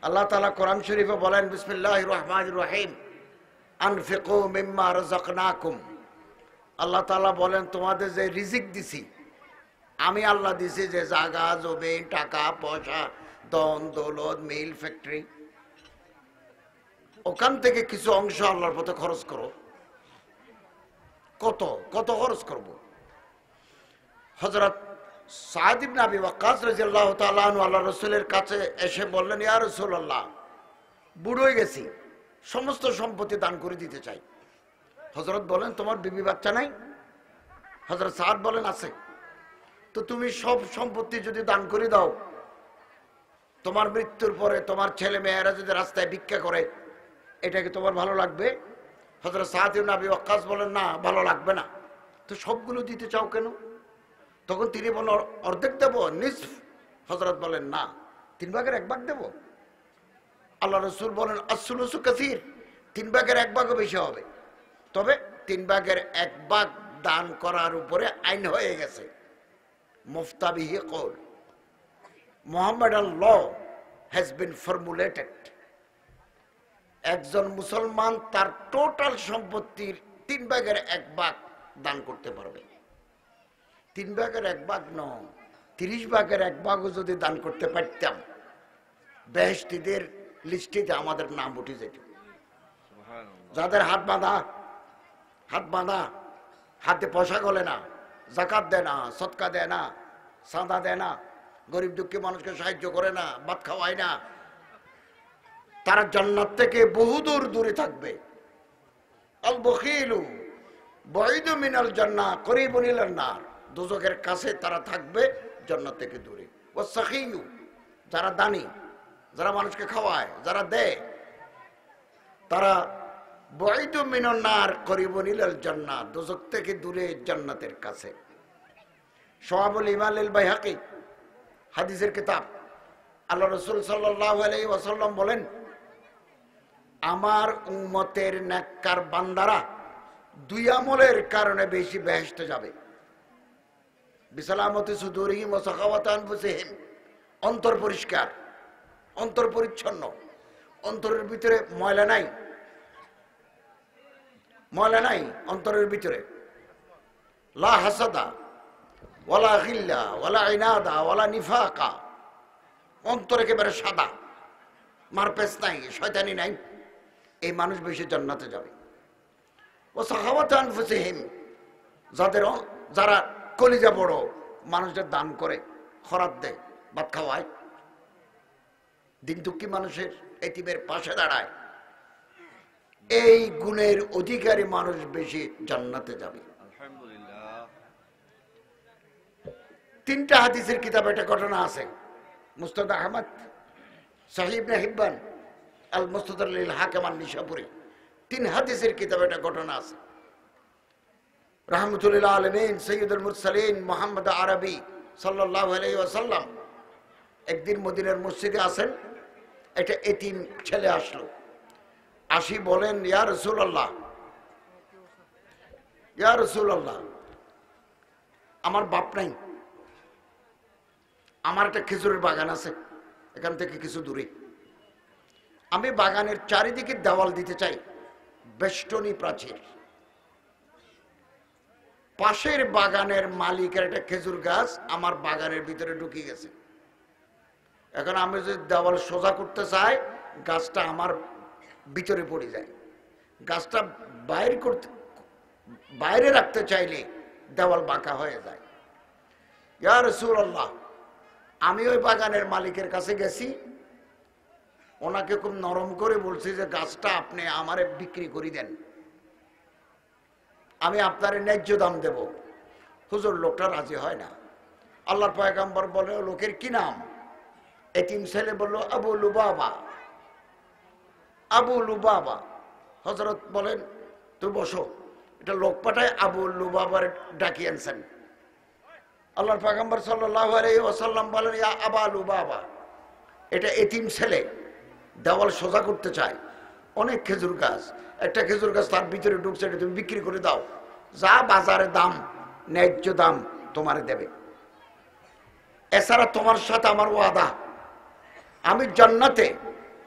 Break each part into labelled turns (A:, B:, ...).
A: আল্লাহ তাআলা কোরআন শরীফে বলেন বিসমিল্লাহির রহমানির রহিম আনফিকু মিম্মা রাযাকনাকুম। আল্লাহ তাআলা বলেন তোমাদের যে রিজিক দিছি আমি আল্লাহ দিছি, যে জায়গা জমি টাকা পয়সা ধন দৌলত মিল ফ্যাক্টরি, ওখান থেকে কিছু অংশ আল্লাহর পথে খরচ করো। কত কত খরচ করব? হযরত সাদ ইবনে আবি ওয়াক্কাস রাদিয়াল্লাহু তাআলা আনহু আল্লাহ রাসূলের কাছে এসে বললেন, ইয়া রাসূলুল্লাহ, বুড়ো হয়ে গেছি, সমস্ত সম্পত্তি দান করে দিতে চাই। হযরত বলেন, তোমার বিবি বাচ্চা নাই? হযরত সাদ বলেন, আছে। তো তুমি সব সম্পত্তি যদি দান করে দাও, তোমার মৃত্যুর পরে তোমার ছেলে মেয়েরা যদি রাস্তায় ভিক্ষা করে, এটা কি তোমার ভালো লাগবে? হযরত সাদ ইবনে আবি ওয়াক্কাস বলেন, না, ভালো লাগবে না। তো সবগুলো দিতে চাও কেন? তখন তিনি বলেন, অর্ধেক দেবো, নিসফ। হযরত বলেন, না, 3/1 দেব। আল্লাহ রাসূল বলেন, আসসুলুসু কাসীর, 3/1 বেশি হবে। তবে 3/1 দান করার উপরে আইন হয়ে গেছে, মুফতা বিহি কওল, মুহাম্মাদান ল হ্যাজ বিন ফর্মুলেটেড। একজন মুসলমান তার টোটাল সম্পত্তির 3/1 দান করতে পারবে। 3/1 নয়, 30/1 যদি দান করতে পারতাম, বেহেশতীদের লিস্টিতে আমাদের নাম উঠে যেত। যাদের হাত বাঁধা, হাতে পয়সা গলে না, যাকাত দেয় না, সদকা দেয় না, চাঁদা দেয় না, গরিব দুঃখী মানুষকে সাহায্য করে না, ভাত খাওয়ায় না, তারা জান্নাত থেকে বহুদূর দূরে থাকবে। আল বখিলু বাঈদু মিনাল জান্নাহ করিবুন ইলান নার, দোজখের কাছে তারা থাকবে, জান্নাত থেকে দূরে। ওয়াস সাখিয়ু, যারা দানি, যারা মানুষকে খাওয়ায়, যারা দেয়, তারা বাঈদু মিনান নার করিবুন ইলাল জান্নাহ, দোজখ থেকে দূরে জান্নাতের কাছে। শুআবুল ঈমান আল বাইহাকী, হাদিসের কিতাব, আল্লাহ রাসূল সাল্লাল্লাহু আলাইহি ওয়াসাল্লাম বলেন, আমার উম্মতের নেককার বান্দারা 2 আমলের কারণে বেশি বেহেশতে যাবে। বিসালামতি সুদুরিহিম ওয়া সাখাওয়াতি আনফুসিহিম, অন্তর পরিষ্কার, অন্তর পরিচ্ছন্ন, অন্তরের ভিতরে ময়লা নাই, অন্তরের ভিতরে লা হাসাদা ওয়ালা গিল্লা ওয়ালা ইনাদা ওয়ালা নিফাকা, অন্তর একেবারে সাদা, মারপেচ নাই, শয়তানি নাই, এই মানুষ বেশি জান্নাতে যাবে। ও সাখাওয়াতি আনফুসিহিম, যারা কলিজা বড়, মানুষদের দান করে, খরাত দেয়, ভাত খাওয়ায়, দিন দুঃখী মানুষের এতিমের পাশে দাঁড়ায়, এই গুণের অধিকারী মানুষ বেশি জান্নাতে যাবে। আলহামদুলিল্লাহ। 3টা হাদিসের কিতাবে একটা ঘটনা আছে, মুসনাদ আহমদ, সহিহ ইবনে হিব্বান, আল মুস্তাদরাক লিল হাকিম আন-নিসাপুরি, 3 হাদিসের কিতাবে একটা ঘটনা আছে। রাহমাতুল লিল আলামিন সাইয়্যিদুল মুরসালিন মুহাম্মদ আরবি সাল্লাল্লাহু আলাইহি ওয়াসাল্লাম একদিন মদিনার মসজিদে আছেন, একটা এতিম ছেলে আসলো, আসি বলেন, ইয়া রাসূলুল্লাহ, আমার বাপ নাই, আমার একটা খেজুরের বাগান আছে এখান থেকে কিছু দূরে, আমি বাগানের চারিদিকে দেওয়াল দিতে চাই, বেষ্টনী প্রাচীর। পাশের বাগানের মালিকের একটা খেজুর গাছ আমার বাগানের ভিতরে ঢুকে গেছে। এখন আমি যদি দেওয়াল সোজা করতে চাই, গাছটা আমার ভিতরে পড়ে যায়। গাছটা বাইরে রাখতে চাইলে দেওয়াল বাঁকা হয়ে যায়। ইয়া রাসূলুল্লাহ, আমি ওই বাগানের মালিকের কাছে গেছি, ওনাকে খুব নরম করে বলছি যে গাছটা আপনি আমারে বিক্রি করে দেন, আমি আপনার ন্যায্য দাম দেব। হুজুর, লোকটা রাজি হয় না। আল্লাহর পয়গম্বর বলে, লোকের কি নাম? এতিম ছেলে বলল, আবু লুবাবা। হযরত বলেন, তুই বসো। এটা লোক পাঠায় আবু লুবাবার ডাকি আনছেন। আল্লাহর পয়গম্বর সাল্লাল্লাহু আলাইহি ওয়াসাল্লাম বলেন, ইয়া আবা লুবাবা, এটা এতিম ছেলে, দেওয়াল সোজা করতে চায়, অনেক খেজুর গাছ, একটা খেজুর গাছ তার ভিতরে ঢুকছে, এটা তুমি বিক্রি করে দাও, যা বাজারে দাম, ন্যায্য দাম তোমারে দেবে। এছাড়া তোমার সাথে আমার ওয়াদা, আমি জান্নাতে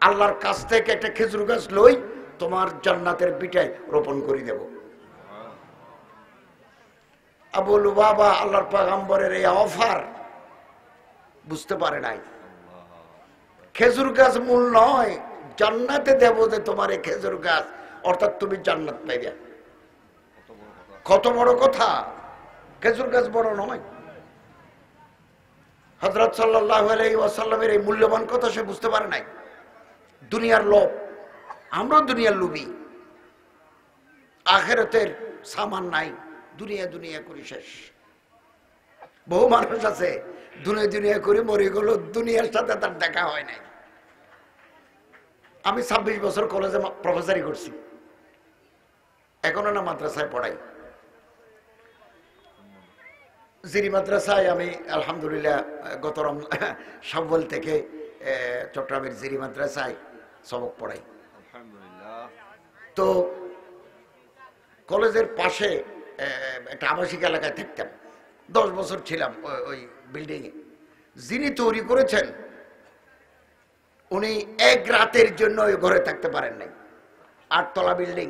A: আল্লাহর কাছ থেকে একটা খেজুর গাছ লই, তোমার জান্নাতের বিটায় রোপণ করে দেব। আবু লুবাবা আল্লাহর পয়গম্বরের এই অফার বুঝতে পারে নাই। খেজুর গাছ মূল নয়, জান্নাতে দেব যে তোমার এই খেজুর গাছ, অর্থাৎ তুমি জান্নাত পাইবে। কত বড় কথা! খেজুর গাছ বড় নয়। হযরত সাল্লাল্লাহু আলাইহি ওয়াসাল্লামের এই মূল্যবান কথা সে বুঝতে পারে নাই। দুনিয়ার লোভ, আমরা দুনিয়ার লোভী, আখিরাতের সামান নাই, দুনিয়া দুনিয়া করি শেষ। বহু মানুষ আছে দুনিয়া দুনিয়া করে মরে গেল, দুনিয়ার সাথে তার দেখা হয় নাই। আমি 26 বছর কলেজে প্রফেসরি করছি, এখনো না মাদ্রাসায় পড়াই। জিরি মাদ্রাসায় আমি আলহামদুলিল্লাহ গত শাওয়াল থেকে চট্টগ্রামের জিরি মাদ্রাসায় সবক পড়াই। তো কলেজের পাশে একটা আবাসিক এলাকায় থাকতাম, 10 বছর ছিলাম ওই বিল্ডিং এ। যিনি তৈরি করেছেন উনি এক রাতের জন্য ওই ঘরে থাকতে পারেন নাই। 8 তলা বিল্ডিং,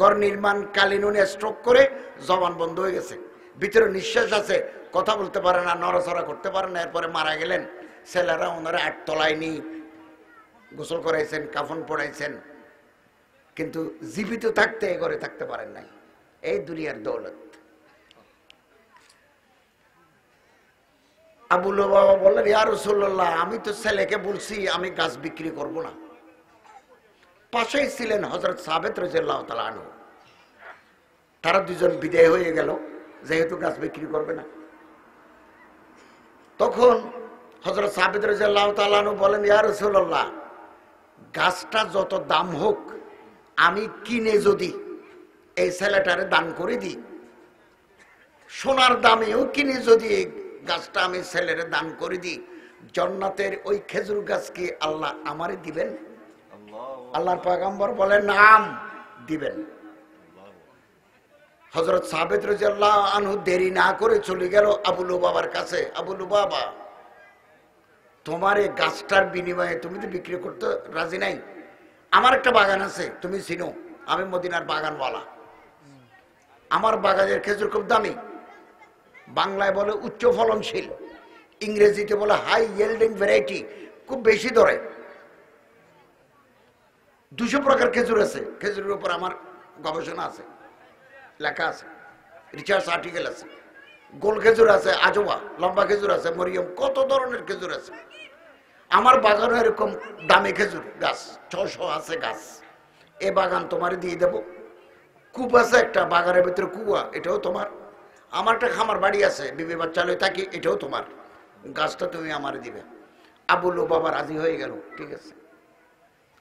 A: ঘর নির্মাণকালীন উনি স্ট্রোক করে জবান বন্ধ হয়ে গেছে, ভিতরে নিঃশ্বাস আছে, কথা বলতে পারে না, নড়াচড়া করতে পারে না। এরপরে মারা গেলেন। ছেলেরা ওনারা 8 তলায় নিয়ে গোসল করাইছেন, কাফন পড়াইছেন, কিন্তু জীবিত থাকতে এ ঘরে থাকতে পারেন নাই। এই দুনিয়ার দৌলত। আবু লুবাবা বললেন, ইয়া রাসূলুল্লাহ, আমি তো ছেলেকে বলছি আমি গাছ বিক্রি করব না। পাশেই ছিলেন হযরত সাবেত রাদিয়াল্লাহু তাআলা আনহু। তারা দুজন বিদায় হয়ে গেল, যেহেতু গাছ বিক্রি করবে না। তখন হযরত সাবেত রাদিয়াল্লাহু তাআলা আনহু বলেন, ইয়া রাসূলুল্লাহ, গাছটা যত দাম হোক আমি কিনে যদি এই ছেলেটারে দান করে দিই, সোনার দামেও কিনে যদি গাছটা আমি ছেলেরে দান করে দিই, জান্নাতের ওই খেজুর গাছ কি আল্লাহ আমারে দিবেন? আল্লাহর পয়গম্বর বলেন, নাম দিবেন। হযরত সাবেত রাদিয়াল্লাহু আনহু দেরি না করে চলে গেল আবু লুবাবার কাছে। আবু লুবাবা, তোমার এই গাছটার বিনিময়ে তুমি তো বিক্রি করতে রাজি নাই। আমার একটা বাগান আছে, তুমি চিনো, আমি মদিনার বাগানওয়ালা। আমার বাগানের খেজুর খুব দামি, বাংলায় বলে উচ্চ ফলনশীল, ইংরেজিতে বলে হাই ইয়েল্ডিং ভ্যারাইটি, খুব বেশি ধরে। 200 প্রকার খেজুর আছে। খেজুরের উপর আমার গবেষণা আছে, লেখা আছে, রিসার্চ আর্টিকেল আছে। গোল খেজুর আছে, আজোয়া, লম্বা খেজুর আছে, মরিয়ম, কত ধরনের খেজুর আছে। আমার বাগানে এরকম দামি খেজুর গাছ 600 আছে গাছ। এ বাগান তোমার দিয়ে দেব। কূপ আছে একটা বাগানের ভিতরে, কুয়া, এটাও তোমার। আমার একটা খামার বাড়ি আছে, বিবি বাচ্চালয় থাকি, এটাও তোমার। গাছটা তুমি আমার দিবে। আবু লুবাবা রাজি হয়ে গেল, ঠিক আছে।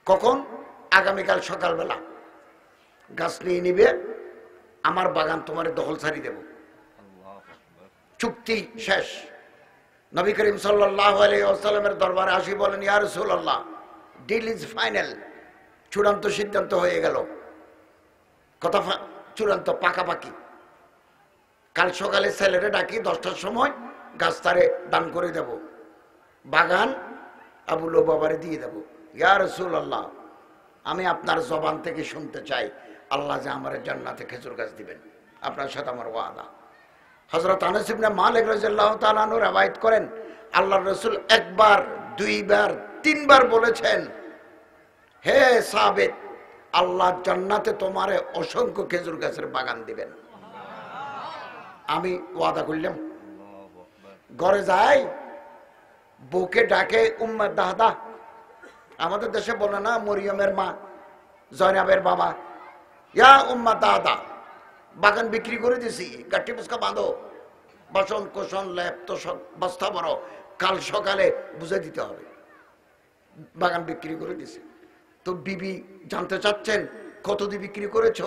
A: কখন? আগামীকাল সকালবেলা গাছ নিয়ে নিবে, আমার বাগান তোমার দখল ছাড়ি দেব। চুক্তি শেষ। নবী করিম সাল্লাল্লাহু আলাইহি ওয়াসাল্লামের দরবারে আসি বলেন, ইয়া রাসূলুল্লাহ, ডিল ইজ ফাইনাল, চূড়ান্ত সিদ্ধান্ত হয়ে গেল, কথা চূড়ান্ত, পাকাপাকি। কাল সকালে ছেলেরে ডাকি 10টার সময় গাছ তারে দান করে দেব, বাগান আবু লুবাবারে দিয়ে দেব। ইয়া রাসূলুল্লাহ, আমি আপনার জবান থেকে শুনতে চাই আল্লাহ যে আমার জান্নাতে খেজুর গাছ দিবেন, আপনার সাথে আমার ওয়াদা। হযরত আনাস ইবনে মালিক রাদিয়াল্লাহু তাআলা আনহু রওয়ায়াত করেন, আল্লাহর রাসূল একবার, দুইবার, তিনবার বলেছেন, হে সাবেত, আল্লাহ জান্নাতে তোমারে অসংখ্য খেজুর গাছের বাগান দিবেন। আমি ওয়াদা করলাম। ঘরে যাই, বউকে ডাকে উম্মে দাদা, আমাদের দেশে বলে না মরিয়মের মা, জয়নাবের বাবা, ইয়া উম্মে দাদা, বাগান বিক্রি করে দিছি, গাঠি পুস্কা বাঁধো, বাসন কোসন ল্যাপ তো সব বস্তা বড়, কাল সকালে বুঝে দিতে হবে, বাগান বিক্রি করে দিছি। তো বিবি জানতে চাচ্ছেন কত দিয়ে বিক্রি করেছো?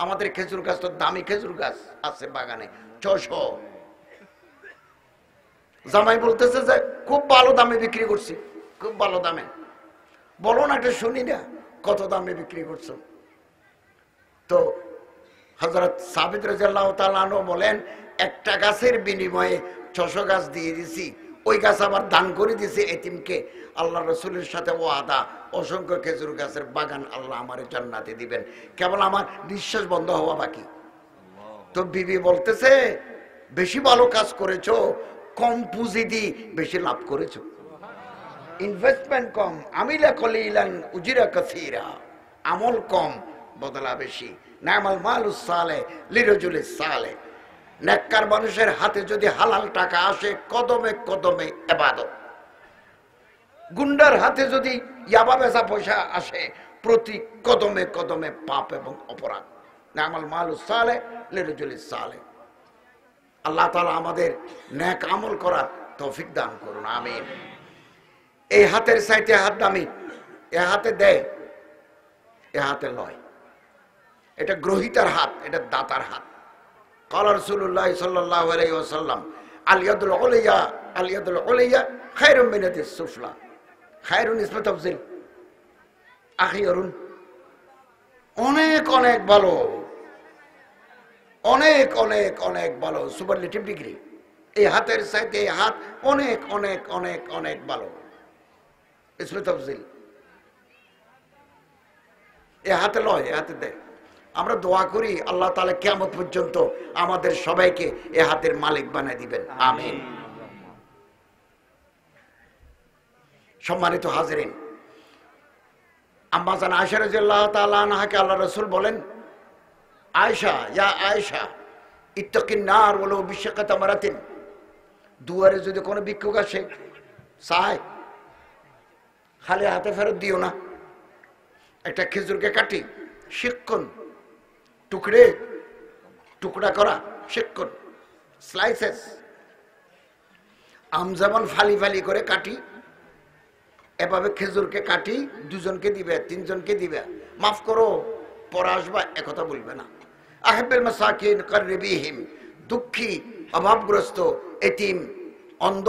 A: আমাদের খেজুর গাছ তো দামি খেজুর গাছ আছে বাগানে, 600। জামাই বলতেছে যে খুব ভালো দামে বিক্রি করছি, খুব ভালো দামে। বলো না, এটা শুনি না, কত দামে বিক্রি করছো? তো হযরত সাবিত রাদিয়াল্লাহু তাআলা আনহু বলেন, একটা গাছের বিনিময়ে 600 গাছ দিয়ে দিছি, ওই গাছ আবার দান করে দিয়েছে এতিমকে। আল্লাহ রসুলের সাথে ওয়াদা, অসংখ্য খেজুর গাছের বাগান আল্লাহ আমার জান্নাতে দিবেন, কেবল আমার নিঃশ্বাস বন্ধ হওয়া বাকি। তো বিবি বলতেছে বেশি ভালো কাজ করেছো, কম পুঁজি দি বেশি লাভ করেছো, ইনভেস্টমেন্ট কম, আমিলা কলিলান উজিরা কাসীরা, আমল কম বদলা বেশি। নামাল মালুস সালেহ লিরাজুলিস সালেহ, নেককার মানুষের হাতে যদি হালাল টাকা আসে কদমে কদমে ইবাদত, গুন্ডার হাতে যদি ইয়াবা বেচা পয়সা আসে প্রতি কদমে কদমে পাপ এবং অপরাধ। নামাল মালুস সালেহ লিরাজুলিস সালেহ। আল্লাহ তাআলা আমাদের নেক আমল করার তৌফিক দান করুন, আমিন। এই হাতের চাইতে হাত দামি, এ হাতে দেয়, এ হাতে লয়। এটা গ্রহিতার হাত, এটা দাতার হাত। قال رسول الله صلى الله عليه وسلم اليد العليا اليد العليا خير من اليد السفلى. خير اسم تفضيل، اخير অনেক অনেক ভালো, অনেক অনেক অনেক ভালো, সুপারলেটিভ ডিগ্রি। এই হাতের চাইতে এই হাত অনেক অনেক অনেক অনেক ভালো, ইসমে তফজিল। এ হাতে লয়, এ হাতে দেয়। আমরা দোয়া করি আল্লাহ তাআলা কিয়ামত পর্যন্ত আমাদের সবাইকে এ হাতের মালিক বানিয়ে দিবেন, আমিন। সম্মানিত হাজিরিন, আম্মা জান আয়েশা রাদিয়াল্লাহু তাআলা আনহাকে আল্লাহ রাসূল বলেন, আয়েশা, ইয়া আয়েশা ইত্তাকিন নার ওয়ালাউ বিশাক্কাতি তামরাতিন। দুয়ারে যদি কোনো ভিক্ষুক আসে চায়, খালি হাতে ফেরত দিও না। একটা খেজুরকে কাটি, শিক্ষণ টুকরে টুকরা করা, শিক্ষণ স্লাইসেস। আম যেমন ফালি ফালি করে কাটি, এভাবে খেজুরকে কাটি, দুজনকে দিবে, তিনজনকে দিবে। মাফ করো, পরে আসবা, একথা বলবে না। আহিব্বিল মাসাকিন কাররিবিহিম, দুঃখী, অভাবগ্রস্ত, এতিম, অন্ধ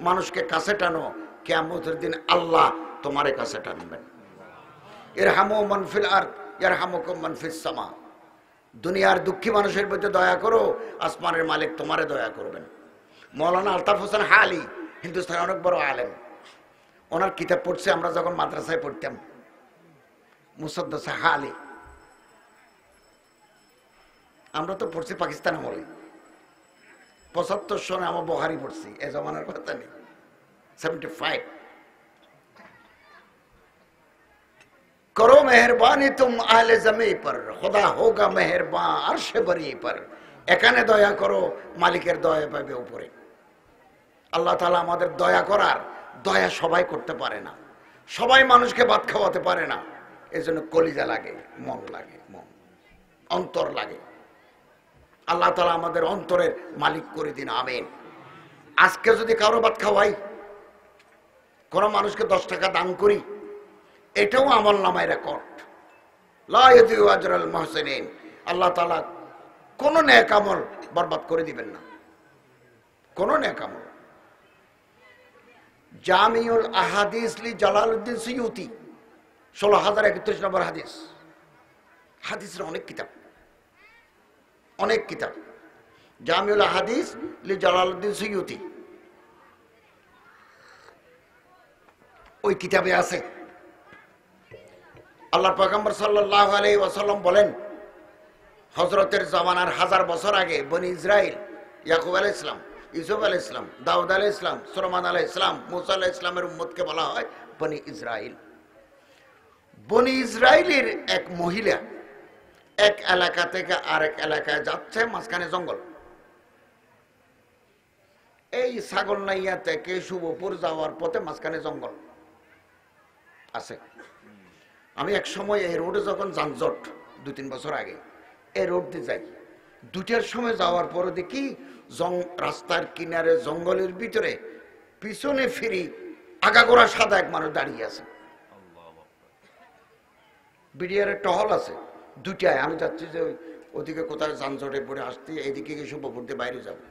A: মানুষকে কাছে টানো। কিয়ামতের দিন আল্লাহ তোমারে কাছে টানবেন। ইরহামু মান ফিল আরদ ইয়ারহামুকুম মান ফিস সামা। দুনিয়ার দুঃখী মানুষের প্রতি দয়া করো, আসমানের মালিক তোমারে দয়া করবেন। মৌলানা আলতাফ হোসেন হালি হিন্দুস্তানের অনেক বড় আলেম, ওনার কিতাব পড়ছে আমরা যখন মাদ্রাসায় পড়তাম, মুসাদ্দাসে হালি। আমরা তো পড়ছি পাকিস্তান আমলে, 75 সনে আমার বহারি পড়ছি, এ জমানার কথা নেই, 75। करो मेहरबानी तुम आहले जमी पर, खुदा होगा मेहरबान अर्शे बरी पर। এখানে দয়া করো, মালিকের দয়া পাবে উপরে। আল্লাহ তাআলা আমাদের দয়া করার, দয়া সবাই করতে পারে না, সবাই মানুষকে ভাত খাওয়াতে পারে না। এজন্য কলিজা লাগে, মন লাগে, মন অন্তর লাগে। আল্লাহ তাআলা আমাদের অন্তরের মালিক করে দিন, আমিন। আজকে যদি কারো ভাত খাওয়াই, কোন মানুষকে 10 টাকা দান করি, এটাও আমল নামায় রেকর্ড। লা ইয়াদিউ আজরাল মুহসিনিন। আল্লাহ তাআলা কোন নেক আমল বরবাদ করে দিবেন না, কোন নেক আমল। জামিউল আহাদিস লি জালালউদ্দিন সুয়ুতি, 16031 নম্বর হাদিস। হাদিসের অনেক কিতাব, অনেক কিতাব। জামিউল আহাদিস লি জালালউদ্দিন সুয়ুতি, ওই কিতাবে আছে আল্লাহর পয়গম্বর সাল্লাল্লাহু আলাইহি ওয়াসাল্লাম বলেন, হযরতের জামানার 1000 বছর আগে বনি ইসরাইল, ইয়াকুব আলাইহিস সালাম, ইউসুফ আলাইহিস সালাম, দাউদ আলাইহিস সালাম, সুলাইমান আলাইহিস সালাম, মুসা আলাইহিস সালামের উম্মতকে বলা হয় বনি ইসরাইল। বনি ইসরাইলের এক মহিলা এক এলাকা থেকে আরেক এলাকায় যাচ্ছে, মাঝখানে জঙ্গল। এই ছাগলনাইয়া থেকে শুভপুর যাওয়ার পথে মাঝখানে জঙ্গল আছে। আমি এক সময় এই রোডে যখন যানজট 2-3 বছর আগে এই রোড দিয়ে যাই, 2টার সময় যাওয়ার পরে দেখি রাস্তার কিনারে জঙ্গলের ভিতরে পিছনে ফিরি আগাগোড়া সাদা এক মানুষ দাঁড়িয়ে আছে। বিডিআর টহল আছে 2টায়। আমি যাচ্ছি যে ওদিকে কোথায় যানজটে পড়ে আসতে, এইদিকে গিয়ে শুভপুর দিয়ে বাইরে যাবো।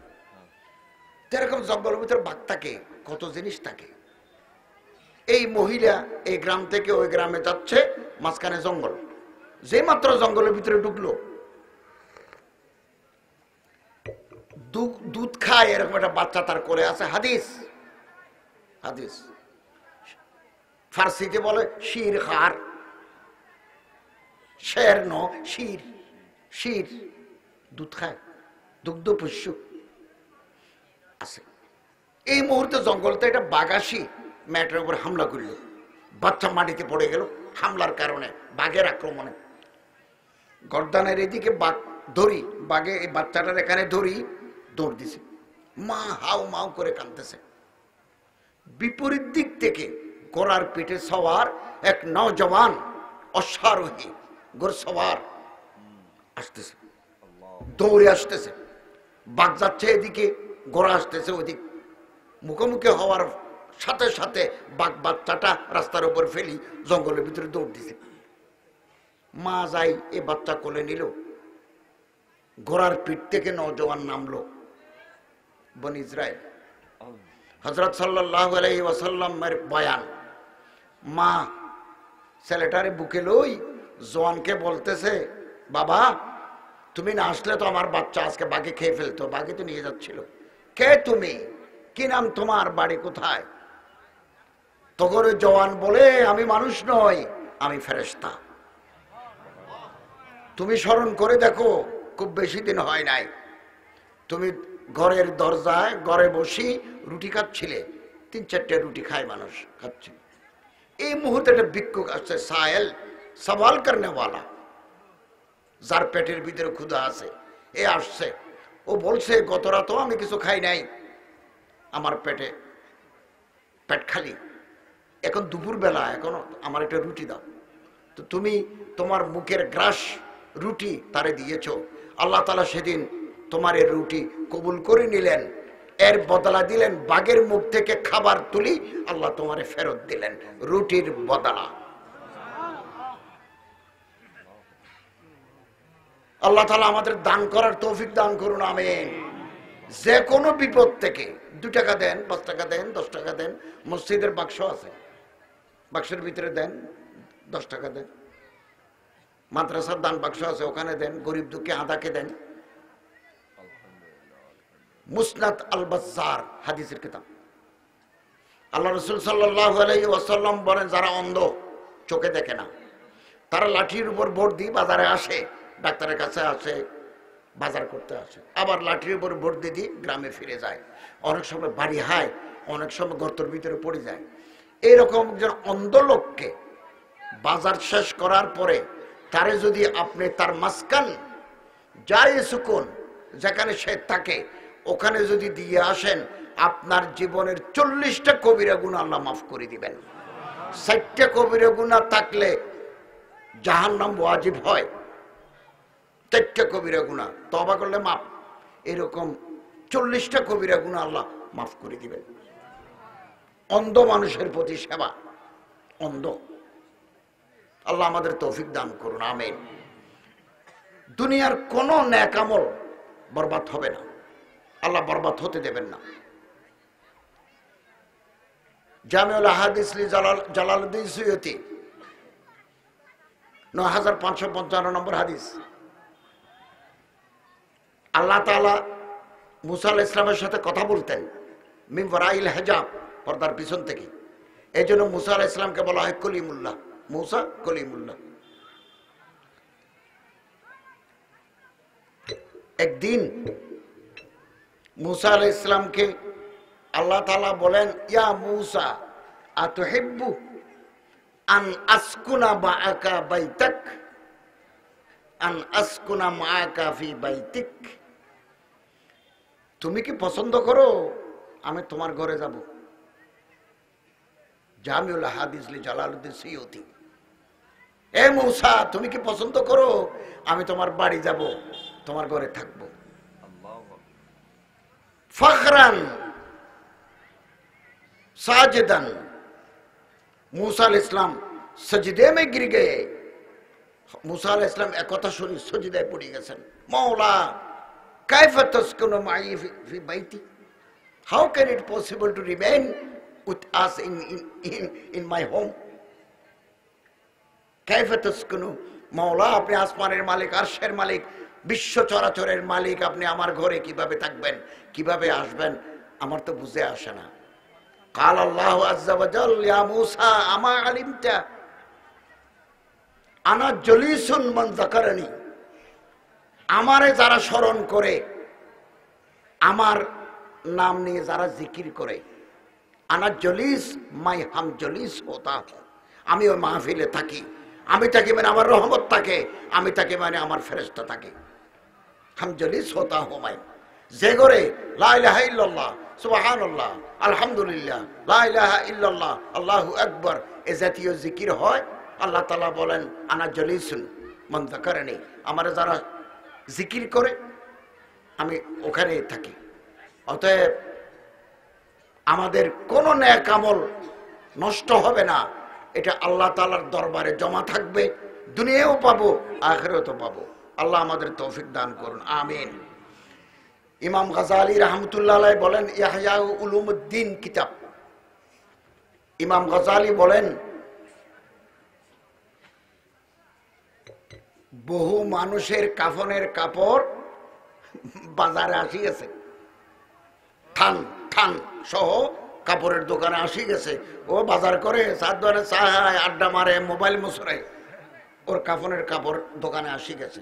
A: এরকম জঙ্গলের ভিতরে বাঘ থাকে, কত জিনিস থাকে। এই মহিলা এই গ্রাম থেকে ওই গ্রামে যাচ্ছে, মাঝখানে জঙ্গল। যে মাত্র জঙ্গলের ভিতরে ঢুকলো, দুধ খায় এরকম একটা বাচ্চা তার কোলে আছে। হাদিস হাদিস। ফার্সিতে বলে শির খার, শের ন শির, শির দুধ খায়, দুগ্ধ পোষ্য আছে। এই মুহূর্তে জঙ্গলতে এটা বাঘাসি ম্যাটের উপর হামলা করল, বাচ্চা মাটিতে পড়ে গেল হামলার কারণে, বাঘের আক্রমণে। গর্দানের এদিকে বাঘ ধরি, বাঘে এই বাচ্চাটার এখানে ধরি দৌড় দিছে, মা হাউ মাউ করে কাঁদতেছে। বিপরীত দিক থেকে ঘোড়ার পিঠে সওয়ার এক নওজওয়ান অশ্বারোহী ঘোড়সওয়ার আসতেছে, দৌড়ে আসতেছে। বাঘ যাচ্ছে এদিকে, ঘোড়া আসতেছে ওদিক। মুখোমুখি হওয়ার সাথে সাথে বাঘ বাচ্চাটা রাস্তার উপর ফেলি জঙ্গলের ভিতরে দৌড় দিছে। মা যাই এ বাচ্চা কোলে নিল, ঘোড়ার পিঠ থেকে নওজওয়ান নামলো, বনি ইসরাইল। হযরত সাল্লাল্লাহু আলাইহি ওয়াসাল্লামের বয়ান, মা ছেলেটারে বুকে লই জওয়ানকে বলতেছে, বাবা তুমি না আসলে তো আমার বাচ্চা আজকে বাঘে খেয়ে ফেলতো, বাঘে তো নিয়ে যাচ্ছিল। কে তুমি, কি নাম তোমার, বাড়ি কোথায়? তখন জওয়ান বলে, আমি মানুষ নই, আমি ফেরেশতা। তুমি স্মরণ করে দেখো, খুব বেশি দিন হয় নাই তুমি ঘরের দরজায় ঘরে বসি রুটি খাচ্ছিলে, 3-4টে রুটি খায় মানুষ খাচ্ছে। এই মুহূর্তে একটা ভিক্ষুক আসছে, সায়েল সওয়াল করনেওয়ালা, যার পেটের ভিতরে ক্ষুধা আছে, এ আসছে। ও বলছে, গত রাতও আমি কিছু খাই নাই, আমার পেট খালি, এখন দুপুর বেলা, এখন আমার একটা রুটি দাও। তো তুমি তোমার মুখের গ্রাস রুটি তারে দিয়েছ, আল্লাহ তাআলা সেদিন তোমার এর রুটি কবুল করে নিলেন, এর বদলা দিলেন বাঘের মুখ থেকে খাবার তুলি, আল্লাহ তোমারে ফেরত দিলেন রুটির বদলা। আল্লাহ তাআলা আমাদের দান করার তৌফিক দান করুন, আমিন। যে কোনো বিপদ থেকে 2 টাকা দেন, 5 টাকা দেন, 10 টাকা দেন, মসজিদের বাক্স আছে, বাক্সের ভিতরে দেন, 10 টাকা দেন, মাদ্রাসার দান বাক্স আছে ওখানে দেন, গরিব দুঃখী আদাকে দেন। মুসনাদ আল বাজ্জার হাদিসের কিতাব। আল্লাহ রাসূল সাল্লাল্লাহু আলাইহি ওয়াসাল্লাম বলেন, যারা অন্ধ, চোখে দেখে না, তারা লাঠির উপর ভোট দিয়ে বাজারে আসে, ডাক্তারের কাছে আসে, বাজার করতে আসে, আবার লাঠির উপর ভোট দিয়ে গ্রামে ফিরে যায়। অনেক সময় বাড়ি হায়, অনেক সময় গর্তের ভিতরে পড়ে যায়। এইরকম একজন অন্ধ লোককে বাজার শেষ করার পরে তারে যদি আপনি তার মাসকান যায় সুকুন, যেখানে সে থাকে, ওখানে যদি দিয়ে আসেন, আপনার জীবনের 40টা কবিরা গুনাহ আল্লাহ মাফ করে দিবেন। 60টা কবিরা গুনাহ থাকলে জাহান্নাম ওয়াজিব হয়, 4টা কবিরা গুনাহ তওবা করলে মাফ, এরকম 40টা কবিরা গুনাহ আল্লাহ মাফ করে দিবেন। অন্ধ মানুষের প্রতি সেবা, অন্ধ, আল্লাহ আমাদের তৌফিক দান করুন, আমিন। দুনিয়ার কোন নেক আমল বরবাদ হবে না, আল্লাহ বরবাদ হতে দেবেন না। জামিউল আহাদিস লি জালালউদ্দিন সুয়ুতি 9555 নম্বর হাদিস। আল্লাহ তাআলা মুসা আলাইহিস সালামের সাথে কথা বলতেন মিন ওয়ারাইল হিজাব, পর্দার পিছন থেকে। এই জন্য মুসা আলাইহিস সালামকে বলা হয় কলিমুল্লাহ, মুসা কলিমুল্লাহ। একদিন মুসা আলাইহিস সালামকে আল্লাহ তাআলা বলেন, ইয়া মুসা আতুহিব্বু আন আসকুনা মাআকা বাইতাক, আন আসকুনা মাআকা ফি বাইতিক, তুমি কি পছন্দ করো আমি তোমার ঘরে যাব? জামিউল হাদিস লি জালালউদ্দিন সুয়ুতি। এ মুসা, তুমি কি পছন্দ করো আমি তোমার বাড়ি যাব, তোমার ঘরে থাকবো? ফখরান সাজিদান, मूसा अलैहिस्सलाम सजदे में गिर गए। मूसा अलैहिस्सलाम एक কথা শুনি সজদায় পড়ে গেছেন। मौला कैफ तस्कुनु माई फी बैती, how can it possible to remain with us in my home? कैफ तस्कुनु, मौला আপনি আসমানের মালিক, আরশের মালিক, বিশ্ব চরাচরের মালিক, আপনি আমার ঘরে কিভাবে থাকবেন, কিভাবে আসবেন, আমার তো বুঝে আসে না। قال الله عز وجل يا موسى أما علمت أنا جليس من ذكرني আমারে যারা স্মরণ করে, আমার নাম নিয়ে যারা জিকির করে, আনা জলিস মাই হাম জলিস হোতা, আমি ওই মাহফিলে থাকি, আমি থাকি মানে আমার রহমত থাকে, আমি থাকি মানে আমার ফেরেশতা থাকে। হাম জলিস হোতা হোমাই যে করে লা ইলাহা ইল্লাল্লাহ সুবহানাল্লাহ আলহামদুলিল্লাহ লা ইলাহা ইল্লাল্লাহ আল্লাহু আকবার এ জাতীয় জিকির হয়, আল্লাহ তাআলা বলেন আনা জলিসুন মান যাকারানি, আমারে যারা জিকির করে আমি ওখানে থাকি। অতএব আমাদের কোন নেক আমল নষ্ট হবে না, এটা আল্লাহ তাআলার দরবারে জমা থাকবে, দুনিয়াও পাবো আখিরাতেও পাবো। আল্লাহ আমাদের তৌফিক দান করুন, আমিন। ইমাম গাজালি রাহমাতুল্লাহ আলাইহি বলেন ইহয়া উলুমুদ্দিন কিতাব, ইমাম গাজালি বলেন বহু মানুষের কাফনের কাপড় বাজারে আসি গেছে, থান থান সহ কাপড়ের দোকানে আসি গেছে, ও বাজার করে চার দোকানে চা খায়, আড্ডা মারে, মোবাইল মুছরায়, ওর কাফনের কাপড় দোকানে আসি গেছে।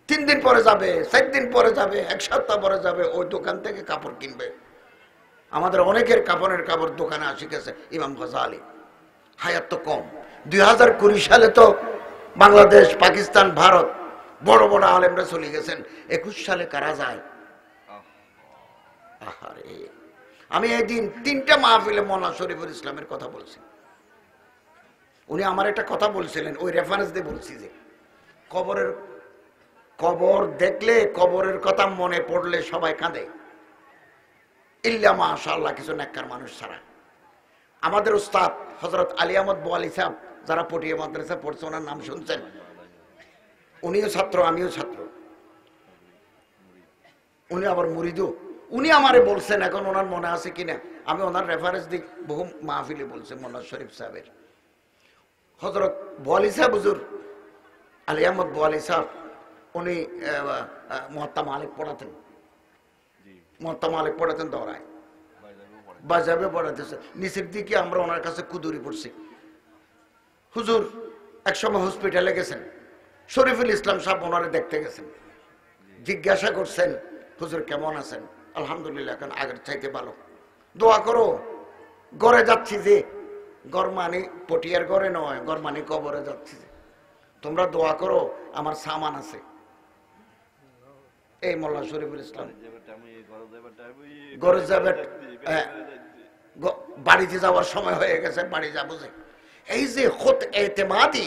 A: 3 দিন পরে যাবে, 4 দিন পরে যাবে, 1 সপ্তাহ পরে যাবে, ওই দোকান থেকে কাপড় কিনবে। আমাদের অনেকের কাফনের কাপড় দোকানে আসি গেছে। ইমাম গাজালি হায়াত তো কম, 2020 সালে তো বাংলাদেশ, পাকিস্তান, ভারত বড় বড় আলেমরা চলে গেছেন, 21 সালে কারা যায়? আহারে, আমি একদিন 3টা মাহফিলে মওলানা শরীফুল ইসলামের কথা বলছি, উনি আমার একটা কথা বলছিলেন, ওই রেফারেন্স দিয়ে বলছি যে কবর দেখলে, কবরের কথা মনে পড়লে সবাই কাঁদে, ইল্লা মাশাআল্লাহ কিছু নেককার মানুষ ছাড়া। আমাদের উস্তাদ হযরত আলী আহমদ বোয়ালি সাহেব, যারা পটিয়া মাদ্রাসা পড়ছে ওনার নাম শুনছেন, উনিও ছাত্র আমিও ছাত্র, উনি আবার মুরিদও। উনি আমারে বলছেন, এখন ওনার মনে আছে কিনা, আমি ওনার রেফারেন্স দিই, বহু মাহফিলে বলছেন মোল্লা শরীফ সাহেবের, হযরত বোয়ালি সাহেব হুজুর আলী আহমদ বোয়ালি সাহেব, উনি মুহাত্তা মালিক পড়াতেন, মুহাত্তা মালিক পড়াতেন দৌড়ায়, বাজাবে পড়াতেছে, নিচের দিকে আমরা ওনার কাছে কুদুরি পড়ছি। হুজুর একসময় হসপিটালে গেছেন, শরীফুল ইসলাম সাহেব ওনারে দেখতে গেছেন, জিজ্ঞাসা করছেন হুজুর কেমন আছেন? আলহামদুলিল্লাহ, এখন আগের চাইতে ভালো, দোয়া করো। ঘরে যাচ্ছি যে, ঘর মানে পটিয়ার ঘরে নয়, ঘর মানে কবরে যাচ্ছি যে, তোমরা দোয়া করো, আমার সামান আছে। এই মোল্লা শরীফুল ইসলাম ঘরে যাবে, বাড়িতে যাওয়ার সময় হয়ে গেছে, বাড়ি যাবো যে, এই যে খুদ এতেমাদি,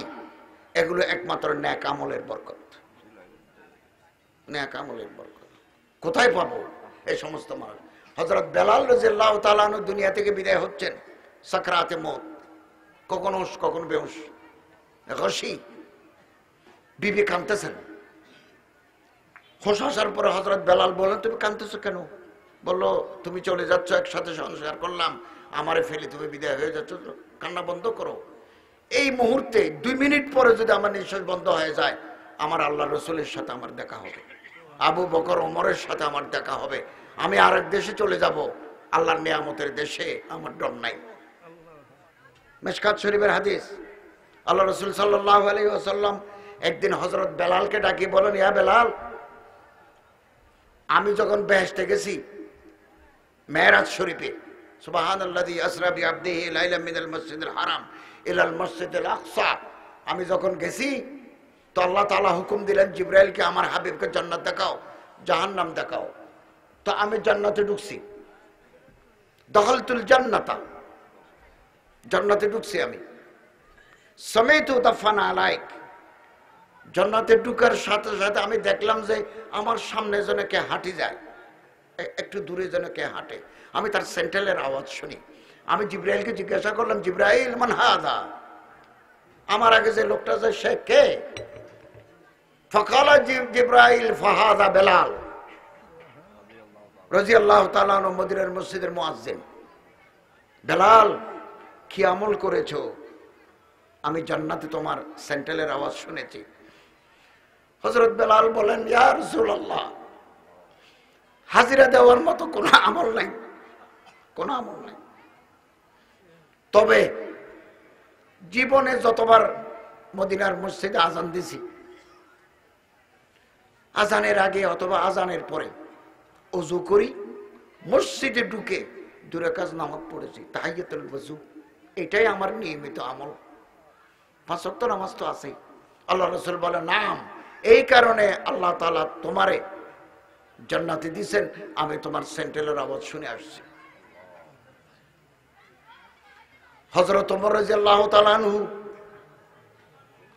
A: এগুলো একমাত্র নেক আমলের বরকত, নেক আমলের বরকত। কোথায় পাবো এই সমস্ত মানুষ? হযরত বেলাল রাদিয়াল্লাহু তাআলা আনহু দুনিয়া থেকে বিদায় হচ্ছেন, সাকরাতে মওত, কখন হুঁশ কখন বেহুশ, গশি, বিবি কাঁদতেছেন। হুঁশ আসার পরে হযরত বেলাল বলেন তুমি কাঁদতেছো কেন? বললো তুমি চলে যাচ্ছ, একসাথে সংসার করলাম, আমারে ফেলে তুমি বিদায় হয়ে যাচ্ছ, কান্না বন্ধ করো। এই মুহূর্তে 2 মিনিট পরে যদি আমার নিঃশ্বাস বন্ধ হয়ে যায়, আমার আল্লাহ রসুলের সাথে আমার দেখা হবে, আবু বকর ওমরের সাথে আমার দেখা হবে, আমি আরেক দেশে চলে যাব, আল্লাহর নিয়ামতের দেশে, আমার ডর নাই। মিশকাত শরীফের হাদিস, আল্লাহ রসুল সাল্লাল্লাহু আলাইহি ওয়াসাল্লাম একদিন হযরত বেলালকে ডাকি বলেন, ইয়া বেলাল, আমি যখন বেহেশতে গেছি মেরাজ শরীফে, সুবহানাল্লাযী আসরা বিআবদিহি লাইলাম মিনাল মসজিদিল হারাম ইলাল মসজিদিল আকসা, আমি যখন গেছি তো আল্লাহ তাআলা হুকুম দিলেন জিবরাইলকে, আমার হাবিবকে জান্নাত দেখাও, জাহান্নাম দেখাও। তো আমি জান্নাতে ঢুকছি, দখলতুল জান্নাতা, জান্নাতে ঢুকছি আমি। সামাইতু দাফান আলাইক, জান্নাতে ঢুকার সাথে সাথে আমি দেখলাম যে আমার সামনে যেন কে হাঁটি যায়, একটু দূরে যেন কে হাঁটে, আমি তার সেন্ট্রালের আওয়াজ শুনি। আমি জিবরাইলকে জিজ্ঞাসা করলাম, জিবরাইল মান হাদা, আমার আগে যে লোকটা যে সে কে? ফাকালা জিবরাইল ফাহাদা বেলাল রাদিয়াল্লাহু তাআলা আনহু, মদিনার মসজিদের মুয়াজ্জিন। বেলাল, কি আমল করেছো? আমি জান্নাতে তোমার সেন্ট্রালের আওয়াজ শুনেছি। হযরত বেলাল বলেন, ইয়া রাসূলুল্লাহ, হাজিরা দেওয়ার মতো কোনো আমল নাই, কোনো আমল নাই। তবে জীবনে যতবার মদিনার মসজিদে আজান দিছি, আজানের আগে অথবা আজানের পরে ওযু করি, মসজিদে ঢুকে 2 রাকাত নামাজ পড়েছি, তাহিয়াতুল ওযু। এটাই আমার নিয়মিত আমল। 5 ওয়াক্ত নামাজ তো আছেই। আল্লাহ রাসূল বলে, নাম এই কারণে আল্লাহ তাআলা তোমারে জান্নাতে দিয়েছেন, আমি তোমার সেন্ট্রালের আওয়াজ শুনে আসছি। হযরত ওমর রাদিয়াল্লাহু তাআলা আনহু,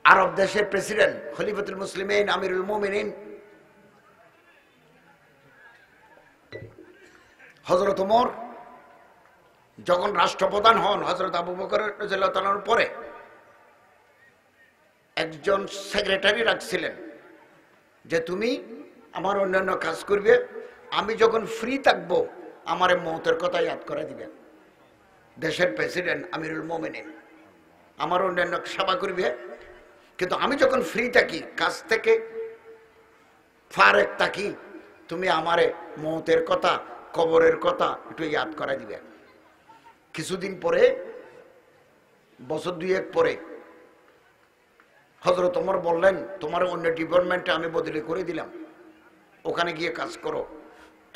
A: আরব দেশের প্রেসিডেন্ট, খলিফাতুল মুসলিমিন, আমিরুল মুমিনিন হযরত ওমর যখন রাষ্ট্রপ্রধান হন, হযরত আবু বকর রাদিয়াল্লাহু তাআলার পরে একজন সেক্রেটারি রাখছিলেন যে তুমি আমার অন্যান্য কাজ করবে, আমি যখন ফ্রি থাকবো আমার মওতের কথা ইয়াদ করে দিবে। দেশের প্রেসিডেন্ট আমিরুল মুমিনিন আমার অন্যান্য সেবা করবে, কিন্তু আমি যখন ফ্রি থাকি, কাজ থেকে ফারেক থাকি, তুমি আমারে মওতের কথা, কবরের কথা একটু ইয়াদ করে দিবে। কিছুদিন পরে, বছর 2 পরে হযরত ওমর বললেন, তোমার অন্য ডিপার্টমেন্টে আমি বদলি করে দিলাম, ওখানে গিয়ে কাজ করো।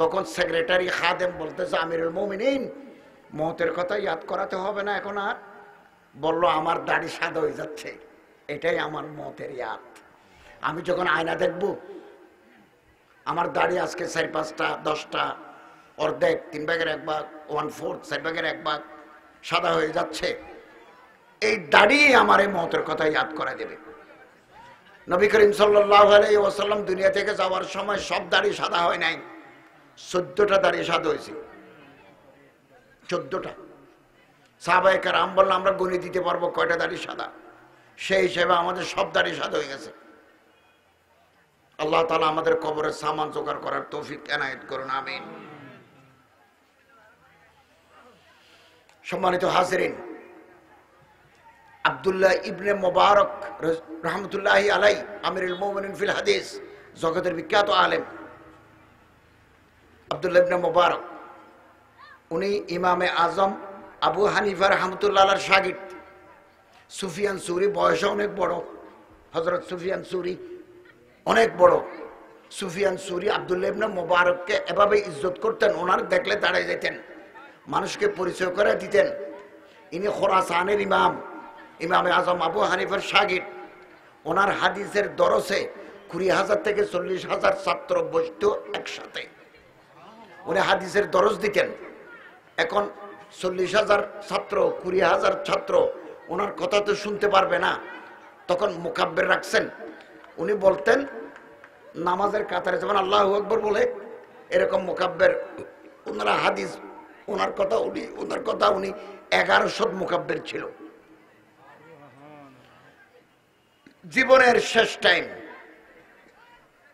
A: তখন সেক্রেটারি খাদেম বলতেছে, আমিরুল মুমিনিন মওতের কথা ইয়াদ করাতে হবে না এখন আর। বলল, আমার দাড়ি সাদা হয়ে যাচ্ছে, এটাই আমার মওতের ইয়াদ। আমি যখন আয়না দেখব, আমার দাড়ি আজকে 4-5টা 10টা অর্ধেক, 3 ভাগের 1 ভাগ, 1/4, 4 ভাগের 1 ভাগ সাদা হয়ে যাচ্ছে, এই দাড়ি আমার এই মওতের কথা ইয়াদ করে দেবে। নবী করিম সাল্লাল্লাহু আলাইহি ওয়াসাল্লাম দুনিয়া থেকে যাওয়ার সময় সব দাড়ি সাদা হয় নাই, 14টা দাড়ি সাদা হয়েছে, 14টা। সাহাবায়ে কেরাম বললেন, আমরা গুনে দিতে পারবো কয়টা দাড়ি সাদা। সেই হিসেবে আমাদের সব দাড়ি সাদা হয়ে গেছে। আল্লাহ তাআলা আমাদের কবরের সামান জোগাড় করার তৌফিক এনায়েত করুন, আমিন। সম্মানিত হাজিরিন, আব্দুল্লাহ ইবনে মুবারক রাহমাতুল্লাহি আলাইহি, আমিরুল মুমিনিন ফিল হাদিস, জগতের বিখ্যাত আলেম আব্দুল্লাহ ইবনে মুবারক, উনি ইমামে আজম আবু হানিফা রাহমাতুল্লাহ আলাইহির শাগির্দ। সুফিয়ান সুরি বয়সে অনেক বড়, হযরত সুফিয়ান সুরি অনেক বড়। সুফিয়ান সুরি আব্দুল্লাহ ইবনে মুবারককে এভাবে ইজ্জত করতেন, ওনার দেখলে দাঁড়ায় যেতেন, মানুষকে পরিচয় করে দিতেন। ইনি খোরাসানের ইমাম, ইমামে আজম আবু হানিফার শাগির্দ। ওনার হাদিসের দরসে 20,000 থেকে 40,000 ছাত্র বসত একসাথে, উনি হাদিসের দরস দিতেন। এখন 40,000 ছাত্র, 20,000 ছাত্র ওনার কথা তো শুনতে পারবে না, তখন মুকাব্বির রাখছেন। উনি বলতেন, নামাজের কাতারে যেমন আল্লাহু আকবার বলে, এরকম মুকাব্বির ওনারা হাদিস, ওনার কথা উনি 1100 মুকাব্বির ছিল। জীবনের শেষ টাইম,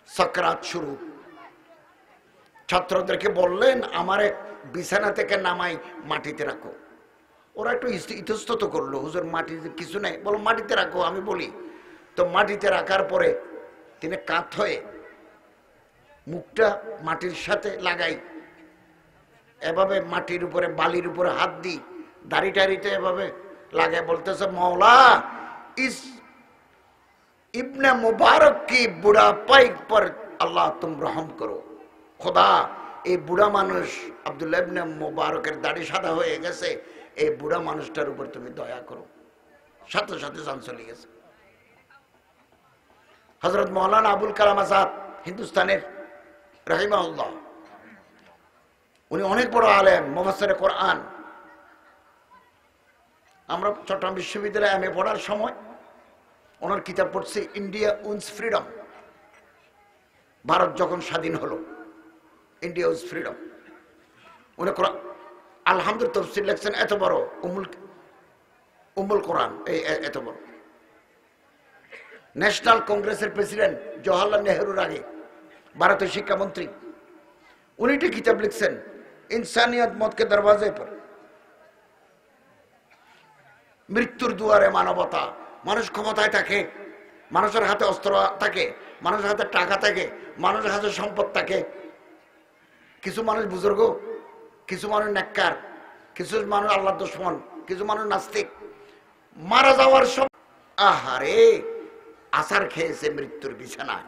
A: সাকরাত শুরু, ছাত্রদেরকে বললেন, আমারে বিছানা থেকে নামাই মাটিতে রাখো। ওরা একটু ইতস্তত করলো, হুজুর মাটিতে কিছু নেই, বলো মাটিতে রাখো, আমি বলি। তো মাটিতে রাখার পরে তিনি কাত হয়ে মুখটা মাটির সাথে লাগাই, এভাবে মাটির উপরে বালির উপরে হাত দিই, দাড়ি টাড়িতে এভাবে লাগাই, বলতেছে, মওলা ইস ইবনে মুবারক কি বুড়াপাই পর আল্লাহ তুম রহম করো। খোদা, এই বুড়া মানুষ আব্দুল্লাহ ইবনে মুবারকের দাড়ি সাদা হয়ে গেছে, এই বুড়া মানুষটার উপর তুমি দয়া করো। সাথে সাথে জান চলে গেছে। হযরত মাওলানা আবুল কালাম আজাদ হিন্দুস্তানের রাহিমাহুল্লাহ, উনি অনেক বড় আলেম, মুফাসসিরে কোরআন। আমরা চট্টগ্রাম বিশ্ববিদ্যালয়ে এমএ পড়ার সময় ওনার কিতাব পড়ছি, ইন্ডিয়া উইন্স ফ্রিডম। ভারত যখন স্বাধীন হলো, ইন্ডিয়া উইন্স ফ্রিডম, উনি আলহামদুলিল্লাহ তাফসীর লিখছেন, এত বড় উম্মুল কোরআন, এই এত বড়। ন্যাশনাল কংগ্রেসের প্রেসিডেন্ট জওহরলাল নেহরুর আগে ভারতের শিক্ষামন্ত্রী, উনি একটা কিতাব লিখছেন, ইনসানিয়ত মত কে দরওয়াজে পর। মৃত্যুর দুয়ারে মানবতা। মানুষ ক্ষমতায় থাকে, মানুষের হাতে অস্ত্র থাকে, মানুষের হাতে টাকা থাকে, মানুষের হাতে সম্পদ থাকে। কিছু মানুষ বুজুর্গ, কিছু মানুষ নেককার, কিছু মানুষ আল্লাহর দুশমন, কিছু মানুষ নাস্তিক। মারা যাওয়ার সময় আহারে আসার খেয়েছে মৃত্যুর বিছানায়।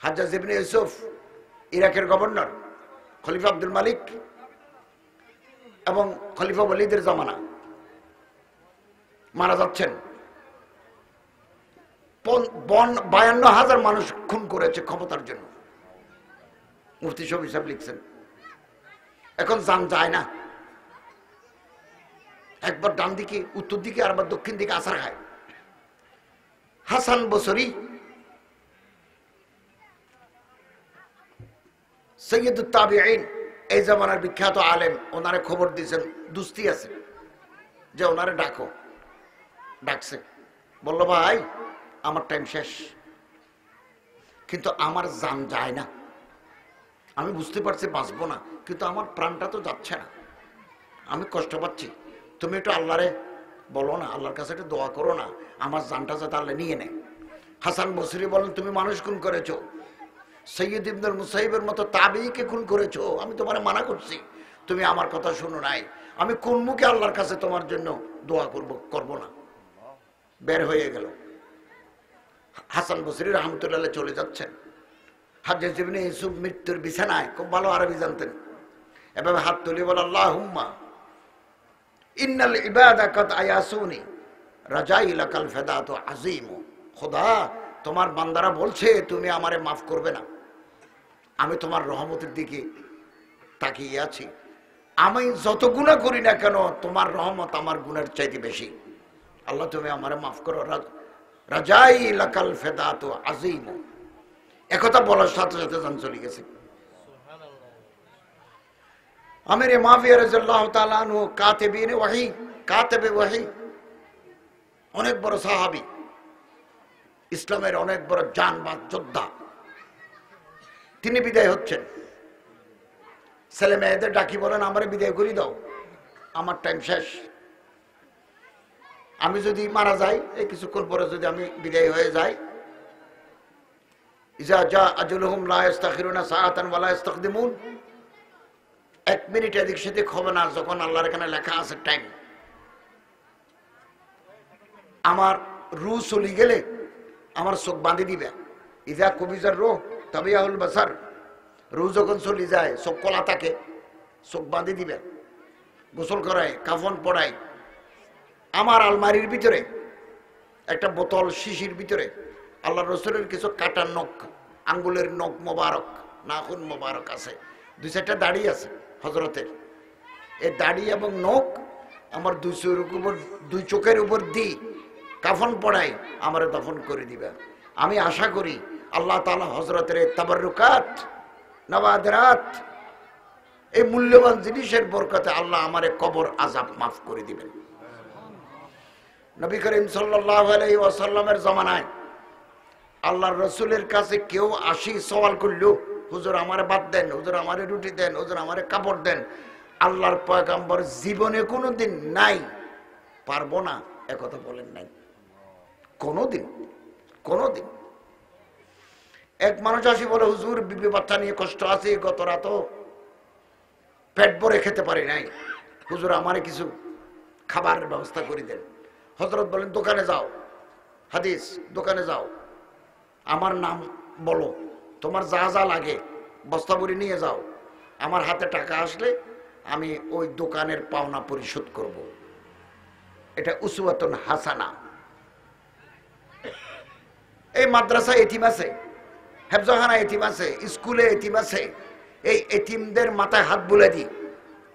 A: হাজ্জাজ ইবনে ইউসুফ ইরাকের গভর্নর, খলিফা আব্দুল মালিক এবং খলিফা ওয়ালিদের জামানা, মারা যাচ্ছেন। 52,000 মানুষ খুন করেছে ক্ষমতার জন্য, মুফতি শফি সাহেব লিখছেন। এখন জান যায় না, একবার ডান দিকে উত্তর দিকে আর একবার দক্ষিণ দিকে আসার খায়। হাসান বসরি সৈয়দুত তাবিঈন, এই জামানার বিখ্যাত আলেম, ওনারে খবর দিয়েছেন দুস্তি আছে যে ওনারে ডাকো। ডাকছে, বলল ভাই আমার টাইম শেষ, কিন্তু আমার জান যায় না। আমি বুঝতে পারছি বাঁচবো না, কিন্তু আমার প্রাণটা তো যাচ্ছে না, আমি কষ্ট পাচ্ছি। তুমি একটু আল্লাহরে বলো না, আল্লাহর কাছে একটু দোয়া করো না, আমার জানটা যাতে আল্লাহ নিয়ে নেয়। হাসান বসরি বলেন, তুমি মানুষ খুন করেছো, সৈয়দ ইবনুল মুসাইবের মতো তাবিঈকে খুন করেছো, আমি তোমার মানা করছি, তুমি আমার কথা শুনো নাই, আমি কোন মুখে আল্লাহর কাছে তোমার জন্য দোয়া করব না। বের হয়ে গেল। হাসান বসরি রহমতুল্লাহ চলে যাচ্ছেন। হাজ্জাজ ইবনে ইউসুফ মৃত্যুর বিছানায়, খুব ভালো আরবি জানতেন, এভাবে হাত তুলে বলে, আল্লাহুম্মা ইন্নাল ইবাদা কাদ আয়াসুনি রাজাই লাকাল ফিদাতু আযীম। খোদা, তোমার বান্দারা বলছে তুমি আমারে মাফ করবে না, আমি তোমার রহমতের দিকে তাকিয়ে আছি, আমি যত গুনাহ করি না কেন তোমার রহমত আমার গুনাহের চাইতে বেশি। আল্লাহ তুমি আমারে মাফ করো, রাজাই লাকাল ফিদাতু আযীম। একথা বলার সাথে সাথে জান চলে গেছে। আমির মাফিয়া রাদিয়াল্লাহু তাআলা আনহু কাতিবিনে ওয়াহী, কাতিবে ওয়াহী, অনেক বড় সাহাবী, ইসলামের অনেক বড় জানবাজ যোদ্ধা। তিনি বিদায় হচ্ছেন, ছেলে মেয়েদের ডাকি বলেন আমারে বিদায় করে দাও, আমার টাইম শেষ, আমি যদি মারা যাই, এই কিছুক্ষণ পরে যদি আমি বিদায় হয়ে যাই, ইজা জা আজলুহুম লা ইস্তাখিরুনা সাআতান ওয়া লা ইস্তাকদিমুন, 1 মিনিট এদিক সেদিক হবে না, যখন আল্লাহর এখানে লেখা আছে টাইম। আমার রূহ চলে গেলে আমার চোখ বাঁধি দিবে, ইজা কবিজার রূহ তাবিয়াহুল বাসার, রূহ যখন চলে যায় চোখ কলা থাকে, চোখ বাঁধি দিবে, গোসল করায়, কাফন পড়ায়। আমার আলমারির ভিতরে একটা বোতল শিশির ভিতরে আল্লাহ রসুলের কিছু কাটার নখ, আঙ্গুলের নখ মোবারক, নাখুন মোবারক আছে, 2-4টা দাড়ি আছে হজরতের। এই দাড়ি এবং নখ আমার 2 চোখের উপর দিই, কাফন পড়াই, আমার দফন করে দিবে। আমি আশা করি আল্লাহ তাআলা হজরতের তাবাররুকাত, নওয়াদিরাত, এই মূল্যবান জিনিসের বরকতে আল্লাহ আমারে কবর আযাব মাফ করে দিবেন। নবী করিম সাল্লাল্লাহু আলাইহি ওয়াসাল্লামের জামানায় আল্লাহর রসুলের কাছে কেউ আসি সওয়াল করলো, হুজুর আমারে ভাত দেন, হুজুর আমারে রুটি দেন, হুজুর আমারে কাপড় দেন, আল্লাহর পয়গম্বর জীবনে কোনোদিন নাই পারবো না একথা বলেন নাই, কোনোদিন। এক মানুষ আসি বলে, হুজুর বিবি বাচ্চা নিয়ে কষ্ট আছে, গত রাতও পেট ভরে খেতে পারি নাই, হুজুর আমারে কিছু খাবারের ব্যবস্থা করে দেন। হযরত বলেন, দোকানে যাও, হাদিস, দোকানে যাও, আমার নাম বলো, তোমার যা যা লাগে বস্তা ভরে নিয়ে যাও, আমার হাতে টাকা আসলে আমি ওই দোকানের পাওনা পরিশোধ করব। এটা উসওয়াতুন হাসানা। এই মাদ্রাসা এতিম আছে, হেফজখানা এতিম আছে, স্কুলে এতিম আছে, এই এতিমদের মাথায় হাত বুলে দিই,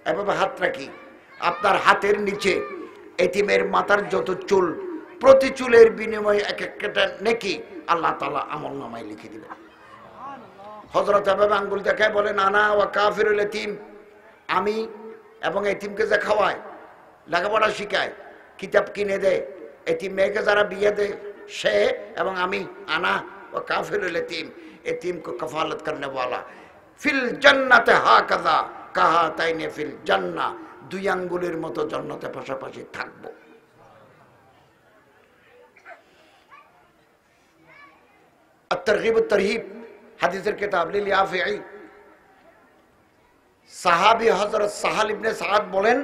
A: এভাবে হাত রাখি, আপনার হাতের নিচে এতিমের মাথার যত চুল, প্রতি চুলের বিনিময়ে এক একটা নেকি আল্লাহ তাআলা আমল নামায় লিখে দিবেন। হযরত এভাবে আঙ্গুল দেখায় বলেন, আনা ওয়া কাফিরুল এতিম, আমি এবং এতিমকে যে খাওয়ায়, লেখাপড়া শিখায়, কিতাব কিনে দেয়, এতিম মেয়েকে যারা বিয়ে দেয় সে এবং আমি, আনা ওয়া কাফিরুল এতিম, এতিম কো কফালত করনে ওয়ালা ফিল জান্নাতে হাকাযা কাহাতাইনে ফিল জান্নাহ, 2 আঙ্গুলের মতো জান্নাতে পাশাপাশি থাকবো। at-targhib at-tarhib হাদিসের কিতাব লিল ইয়াফিঈ, সাহাবী হযরত সাহাল ইবনে সাদ বলেন,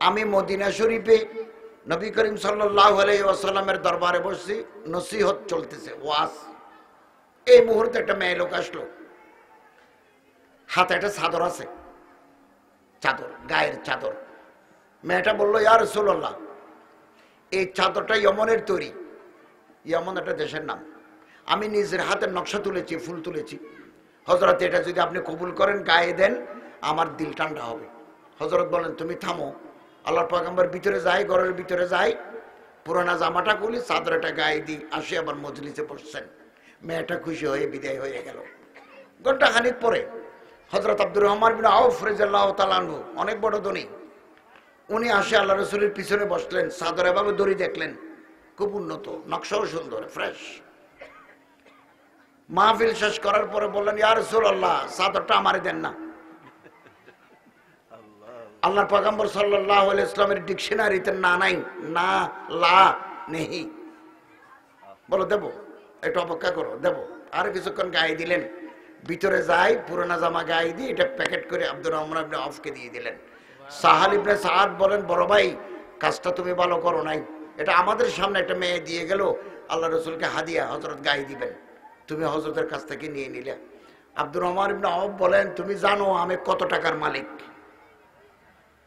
A: আমি মদিনা শরীফে নবী করিম সাল্লাল্লাহু আলাইহি ওয়াসাল্লামের দরবারে বসছি, নসিহত চলতেছে, ওয়াজ। এই মুহূর্তে একটা মেয়ে লোক আসলো, হাতে একটা চাদর আছে, চাদর, গায়ের চাদর। মেয়েটা বললো, ইয়া রাসূলুল্লাহ, এই চাদরটা ইয়মনের তৈরি। ইয়মন একটা দেশের নাম। আমি নিজের হাতের নকশা তুলেছি, ফুল তুলেছি। হযরত, এটা যদি আপনি কবুল করেন, গায়ে দেন, আমার দিল ঠান্ডা হবে। হযরত বলেন, তুমি থামো। আল্লাহর পয়গম্বর ভিতরে যাই, ঘরের ভিতরে যাই, পুরানা জামাটা খুলি, চাদরটা গায়ে দিই, আসি আবার মজলিসে বসছেন। মেয়েটা খুশি হয়ে বিদায় হয়ে গেল। ঘন্টা খানিক পরে হযরত আব্দুর রহমান বিন আউফ রাদিয়াল্লাহু তাআলা আনহু, অনেক বড় ধনী, উনি আসে আল্লাহ রাসূলের পিছনে বসলেন, চাদর এভাবে দড়ি দেখলেন, খুব উন্নত, নকশাও সুন্দর, ফ্রেশ। মাহফিল শেষ করার পরে বললেন, ইয়া রাসূলুল্লাহ, চাদরটা আমারে দেন না। আল্লাহর পয়গম্বর সাল্লাল্লাহু আলাইহি ওয়াসাল্লামের ডিকশনারিতে না নাই, না, লা, নেহি। বলো দেবো, একটু অপেক্ষা করো, দেবো। আর কিছুক্ষণ গায়ে দিলেন, ভিতরে যাই, পুরোনা জামা গায়ে দিয়ে এটা প্যাকেট করে আব্দুর রহমান ইবনে আউফকে দিয়ে দিলেন। সাহাল ইবনে সাদ বলেন, বড় ভাই, কাজটা তুমি ভালো করো নাই, এটা আমাদের সামনে একটা মেয়ে দিয়ে গেল, আল্লাহ রাসূলকে হাদিয়া, হযরত গায়ে দিবেন, তুমি হযরতের কাছ থেকে নিয়ে নিলে। আব্দুর রহমান ইবনে আউফ বলেন, তুমি জানো আমি কত টাকার মালিক?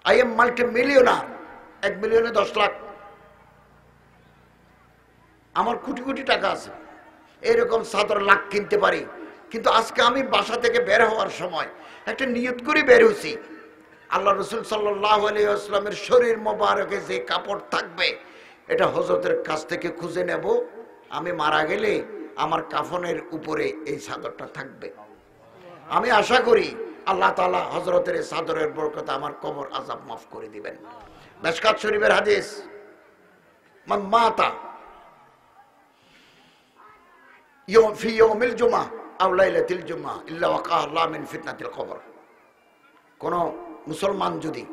A: আই এম মাল্টি মিলিয়নার, 1 মিলিয়নে 10 লাখ, আমার কোটি কোটি টাকা আছে, এরকম চাদর লাখ কিনতে পারি। কিন্তু আজকে আমি বাসা থেকে বের হওয়ার সময় একটা নিয়ত করে বের হয়েছি, আল্লাহ রাসূল সাল্লাল্লাহু আলাইহি ওয়াসাল্লামের শরীর মোবারকে যে কাপড় থাকবে, এটা হযরতের কাছ থেকে খুঁজে নেব, আমি মারা গেলে আমার কাফনের উপরে এই চাদরটা থাকবে। আমি আশা করি আল্লাহ তাআলা হযরতের এই চাদরের বরকতে আমার কবর আযাব মাফ করে দিবেন। মিশকাত শরীফের হাদিস, মান মাতা ফি ইয়াউমিল জুমআহ আও লাইলাতিল জুমআহ ইল্লা ওয়াকাহ আল্লাহ মিন ফিতনাতিল কবর। কোন মুসলমান যদি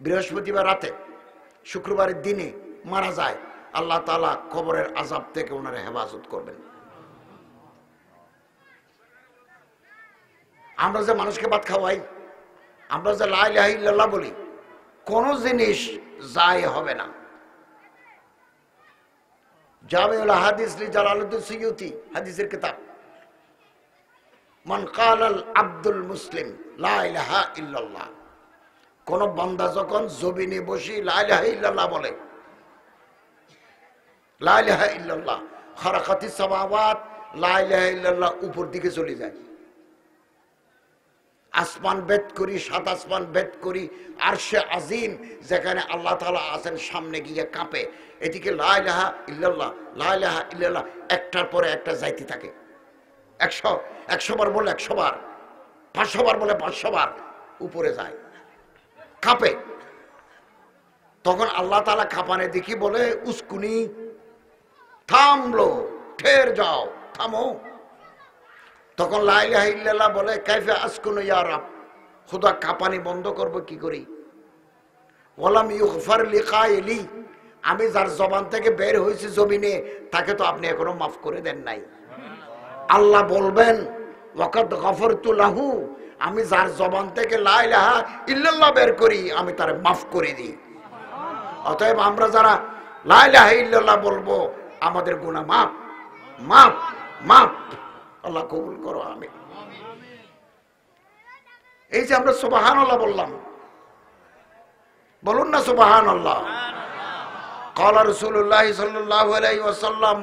A: বৃহস্পতিবার রাতে, শুক্রবারের দিনে মারা যায়, আল্লাহ তাআলা কবরের আযাব থেকে ওনার হেফাজত করবেন। আমরা যে মানুষকে ভাত খাওয়াই, আমরা যে লা ইলাহা ইল্লাল্লাহ বলি, কোন জিনিস যায় হবে না। জামিউল হাদিস লি জালালউদ্দিন সুয়ুতি, হাদিসের কিতাব, মান ক্বালাল আব্দুল মুসলিম লা ইলাহা ইল্লাল্লাহ, কোন বান্দা যখন জমিনে বসে লা ইলাহা ইল্লাল্লাহ বলে, লা ইলাহা ইল্লাল্লাহ, খারাকাতিস সামাওয়াত, লা ইলাহা ইল্লাল্লাহ উপর দিকে চলে যায়, আসমান ভেদ করি, সাত আসমান ভেদ করি, আরশে আজিম যেখানে আল্লাহ তাআলা আছেন সামনে গিয়ে কাঁপে, এদিকে লা ইলাহা ইল্লাল্লাহ, লা ইলাহা ইল্লাল্লাহ একটার পরে একটা যাইতে থাকে। 100 বার বলে 100 বার, 500 বার বলে 500 বার উপরে যায়, কাঁপে। তখন আল্লাহ তাআলা কাঁপানে দেখি বলে, উস্কুনি, থামলো, ঠের যাও, থামো। তখন লা ইলাহা ইল্লাল্লাহ বলে, কাইফা আসকুনু ইয়া রাব, খোদা কাঁপানি বন্ধ করব কি করি? ওয়ালাম ইউগফার লিকাইলি, আমি যার জবান থেকে বের হয়েছি জমিনে, তাকে তো আপনি এখনো মাফ করে দেন নাই। আল্লাহ বলবেন, ওয়াকাদ গফরতু লাহু, আমি যার জবান থেকে লা ইলাহা ইল্লাল্লাহ বের করি, আমি তারে মাফ করে দিই। অতএব আমরা যারা লা ইলাহা ইল্লাল্লাহ বলবো, আমাদের গুনাহ মাফ, মাফ, মাফ। আল্লাহ কবুল করো, আমিন। এই যে আমরা সুবহানাল্লাহ বললাম, বলুন না সুবহানাল্লাহ। ক্বালা রাসূলুল্লাহ সাল্লাল্লাহু আলাইহি ওয়াসাল্লাম,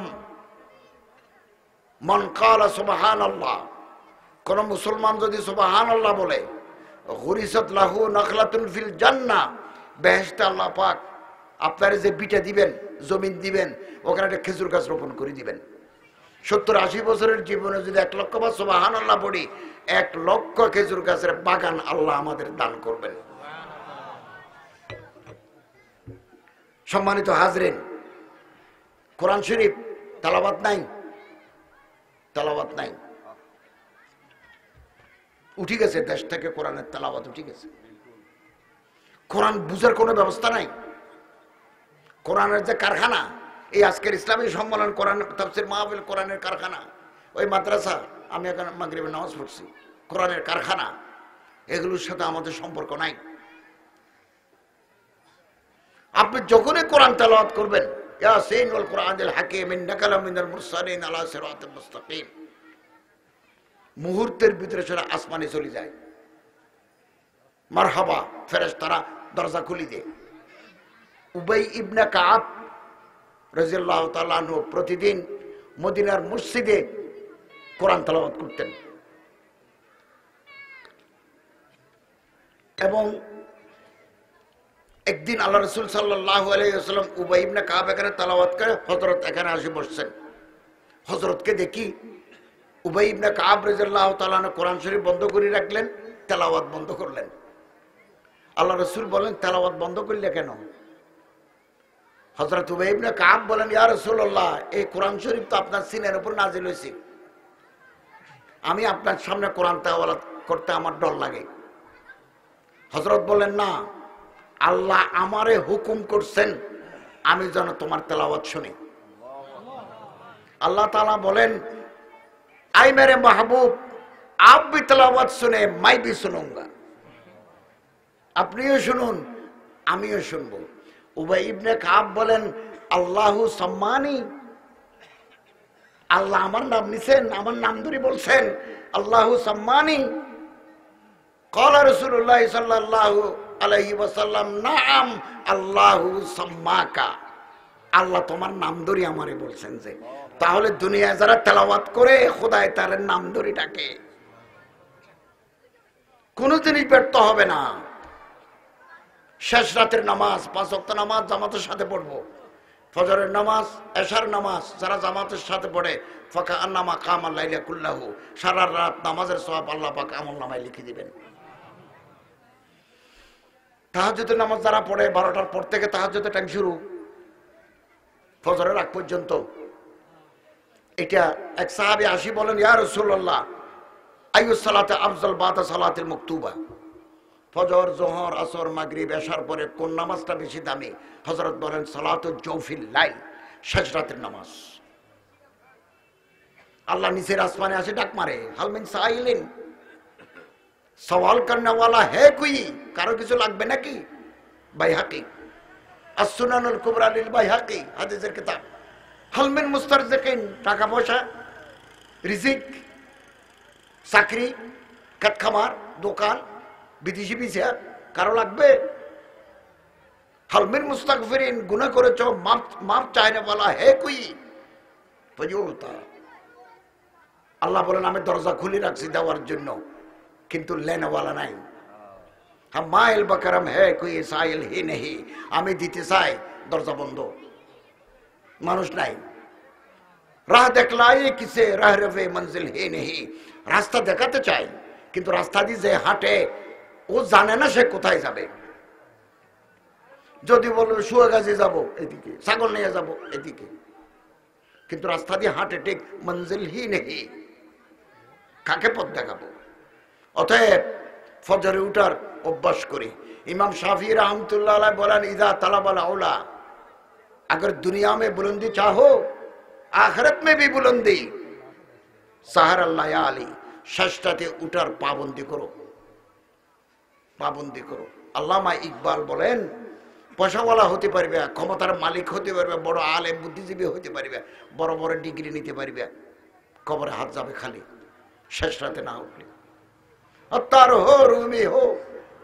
A: মান ক্বালা সুবহানাল্লাহ, কোন মুসলমান যদি সুবহানাল্লাহ বলে, গুরিসাত লাহু নাখলাতুন ফিল জান্নাহ, বেহেশতে আল্লাহ পাক আপনার যে বিটা দিবেন, জমিন দিবেন, ওখানে একটা খেজুর গাছ রোপণ করে দিবেন। 70-80 বছরের জীবনে যদি 1 লক্ষ বার সুবহানাল্লাহ পড়ি, 1 লক্ষ খেজুর গাছের বাগান আল্লাহ আমাদের দান করবেন। সম্মানিত হাজরিন, কোরআন শরীফ তেলাওয়াত নাই, তেলাওয়াত নাই, উঠে গেছে দেশ থেকে, কোরআনের তেলাওয়াত উঠে গেছে। কোরআন বুঝার কোনো ব্যবস্থা নাই। কোরআনের যে কারখানা, এই আজকের ইসলামী সম্মেলন, কোরআন তাফসীর মাহফিল, কোরআনের কারখানা, ওই মাদ্রাসা, আমি এখন মাগরিবের নামাজ পড়ছি, কোরআনের কারখানা, এগুলোর সাথে আমাদের সম্পর্ক নাই। আপনি যখনই কোরআন তেলাওয়াত করবেন, ইয়াসিন ওয়াল কুরআনিল হাকীম ইন্নাকা লামিনাল মুরসালিন আলা সিরাতিল মুস্তাকিম, মুহূর্তের ভিতরে সেটা আসমানে চলে যায়। মারহাবা, ফেরেশতারা দরজা খুলে দেয়। উবাই ইবনে কাব রাদিয়াল্লাহু তাআলা আনহু প্রতিদিন মদিনার মসজিদে কোরআন তেলাওয়াত করতেন এবং একদিন আল্লাহ রাসূল সাল্লাল্লাহু আলাইহি ওয়াসাল্লাম উবাই ইবনে কাব এখানে তেলাওয়াত করে, হযরত এখানে আসে বসছেন। হযরতকে দেখি উবাই ইবনে কাব রাদিয়াল্লাহু তাআলা আনহু কোরআন শরীফ বন্ধ করে রাখলেন, তেলাওয়াত বন্ধ করলেন। আল্লাহ রাসূল বলেন, তেলাওয়াত বন্ধ করলে কেন? হযরত উবাই ইবনে কাব বলেন, ইয়া রাসূলুল্লাহ, এই কোরআন শরীফ তো আপনার সিনের উপর নাজিল হয়েছে, আমি আপনার সামনে কোরআন তেলাওয়াত করতে আমার ডর লাগে। হযরত বলেন, না, আল্লাহ আমারে হুকুম করছেন আমি যেন তোমার তেলাওয়াত শুনি। আল্লাহ তাআলা বলেন, আই মেরে মাহবুব আপ ভি তেলাওয়াত শুনে মাই ভি শুনুঙ্গা, আপনিও শুনুন আমিও শুনবো। উবাই ইবনে কাব বলেন, আল্লাহু সাম্মানি, আল্লাহ আমার নাম নিছেন, আমার নাম ধরে বলছেন আল্লাহু সাম্মানি। ক্বালা রাসূলুল্লাহ সাল্লাল্লাহু আলাইহি ওয়াসাল্লাম, নাআম আল্লাহু সাম্মাকা, আল্লাহ তোমার নাম ধরে আমারে বলছেন। যে তাহলে দুনিয়ায় যারা তেলাওয়াত করে খোদাই তার নাম ধরে ডাকে, কোন জিনিস ব্যর্থ হবে না। শেষ রাতের নামাজ, 5 ওয়াক্ত নামাজ জামাতের সাথে পড়বো, ফজরের নামাজ, এশার নামাজ যারা জামাতের সাথে পড়ে, ফাকা আন্নামা কামাল লাইলা কুল্লাহু, সারা রাত নামাজের সওয়াব আল্লাহ পাক আমলনামায় লিখে দিবেন। তাহাজ্জুদের নামাজ যারা পড়ে, 12টার পর থেকে তাহাজ্জুদের টাইম শুরু, ফজরের আগ পর্যন্ত। এটা এক সাহাবী আসি বলেন, ইয়া রাসূলুল্লাহ আইয়ুস সালাতে আফজাল বাদা সালাতিল মাকতুবা, ফজর, যোহর, আসর, মাগরিব, এশার পরে কোন নামাজটা বেশি দামি? হযরত বলেন, সালাতুল জৌফিল লাইল, শেষ রাতের নামাজ। আল্লাহ নিচের আসমানে আসে ডাক মারে, হাল মিন সাইলিন, সওয়াল করনে ওয়ালা হে কোই, কারো কিছু লাগবে নাকি? বাইহাকি, আস-সুনানুল কুবরা লিল বাইহাকি, হাদিসের কিতাব। হাল মিন মুস্তারজিকিন, টাকা পয়সা, রিজিক, চাকরি, কাঠখামার, দোকান, বিদেশি ভিসা কারো লাগবে? হাল মিন মুস্তাগফিরিন, গুনাহ করেছো, মাফ চাইনে ওয়ালা হে কোই, ফজুতা। আল্লাহ বলেন, আমি দরজা খুলে রাখছি দেওয়ার জন্য, কিন্তু লেনেওয়ালা নাই। হাম মাইল বকরম হে কোই সাইল হি নেহি, আমি দিতে চাই, দরজা বন্ধ, মানুষ নাই। রাহ দেখলাই কিসে রাহ রফে মঞ্জিল হি নেহি, রাস্তা দেখাতে চাই, কিন্তু রাস্তা দিয়ে যে হাঁটে ও জানে না সে কোথায় যাবে। যদি বলবে সুয়াগাজী যাব এদিকে, ছাগল নিয়ে যাব এদিকে, কিন্তু রাস্তা দিয়ে হাঁটে ঠিক মঞ্জিল হি নেহি, কাকে পথ দেখাবো? অতএব ফজরে উঠার অভ্যাস করি। ইমাম শাফি रहमतुल्लाह अलैह बोलन, इदा तलबल औला, अगर दुनिया में बुलंदी चाहो आखिरत में भी बुलंदी, सहर अल्लायाली, শেষটাতে উঠার পাবন্দি করো, পাবন্দি করো। আল্লামা ইকবাল বলেন, পয়সাওয়ালা হতে পারবে, ক্ষমতার মালিক হতে পারবে, বড় আলেম বুদ্ধিজীবী হতে পারবে, বড় বড় ডিগ্রি নিতে পারবে, কবরে হাত যাবে খালি শেষ রাতে না উঠলে। अत्तार हो रूमी हो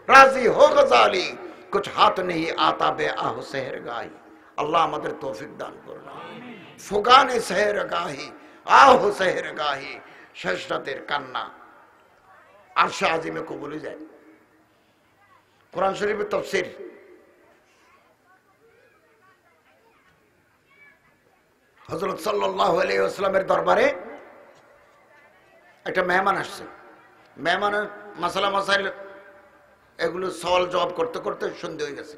A: राजी हो गजाली, कुछ हाथ नहीं आता बे आह सहर गाही। अल्लाह আমাদের তৌফিক দান করুন। ফুগানে सहर गाही आह सहर गाही, শেষ রাতের কান্না আরশে আজিমে কবুল হয়ে যায়। কোরআন শরীফের তাফসীর, হযরত সাল্লাল্লাহু আলাইহি ওয়াসাল্লামের দরবারে একটা মেহমান আসছে। মেহমানের মাসালা মাসাইল এগুলো সওয়াল জবাব করতে করতে সন্ধ্যে হয়ে গেছে।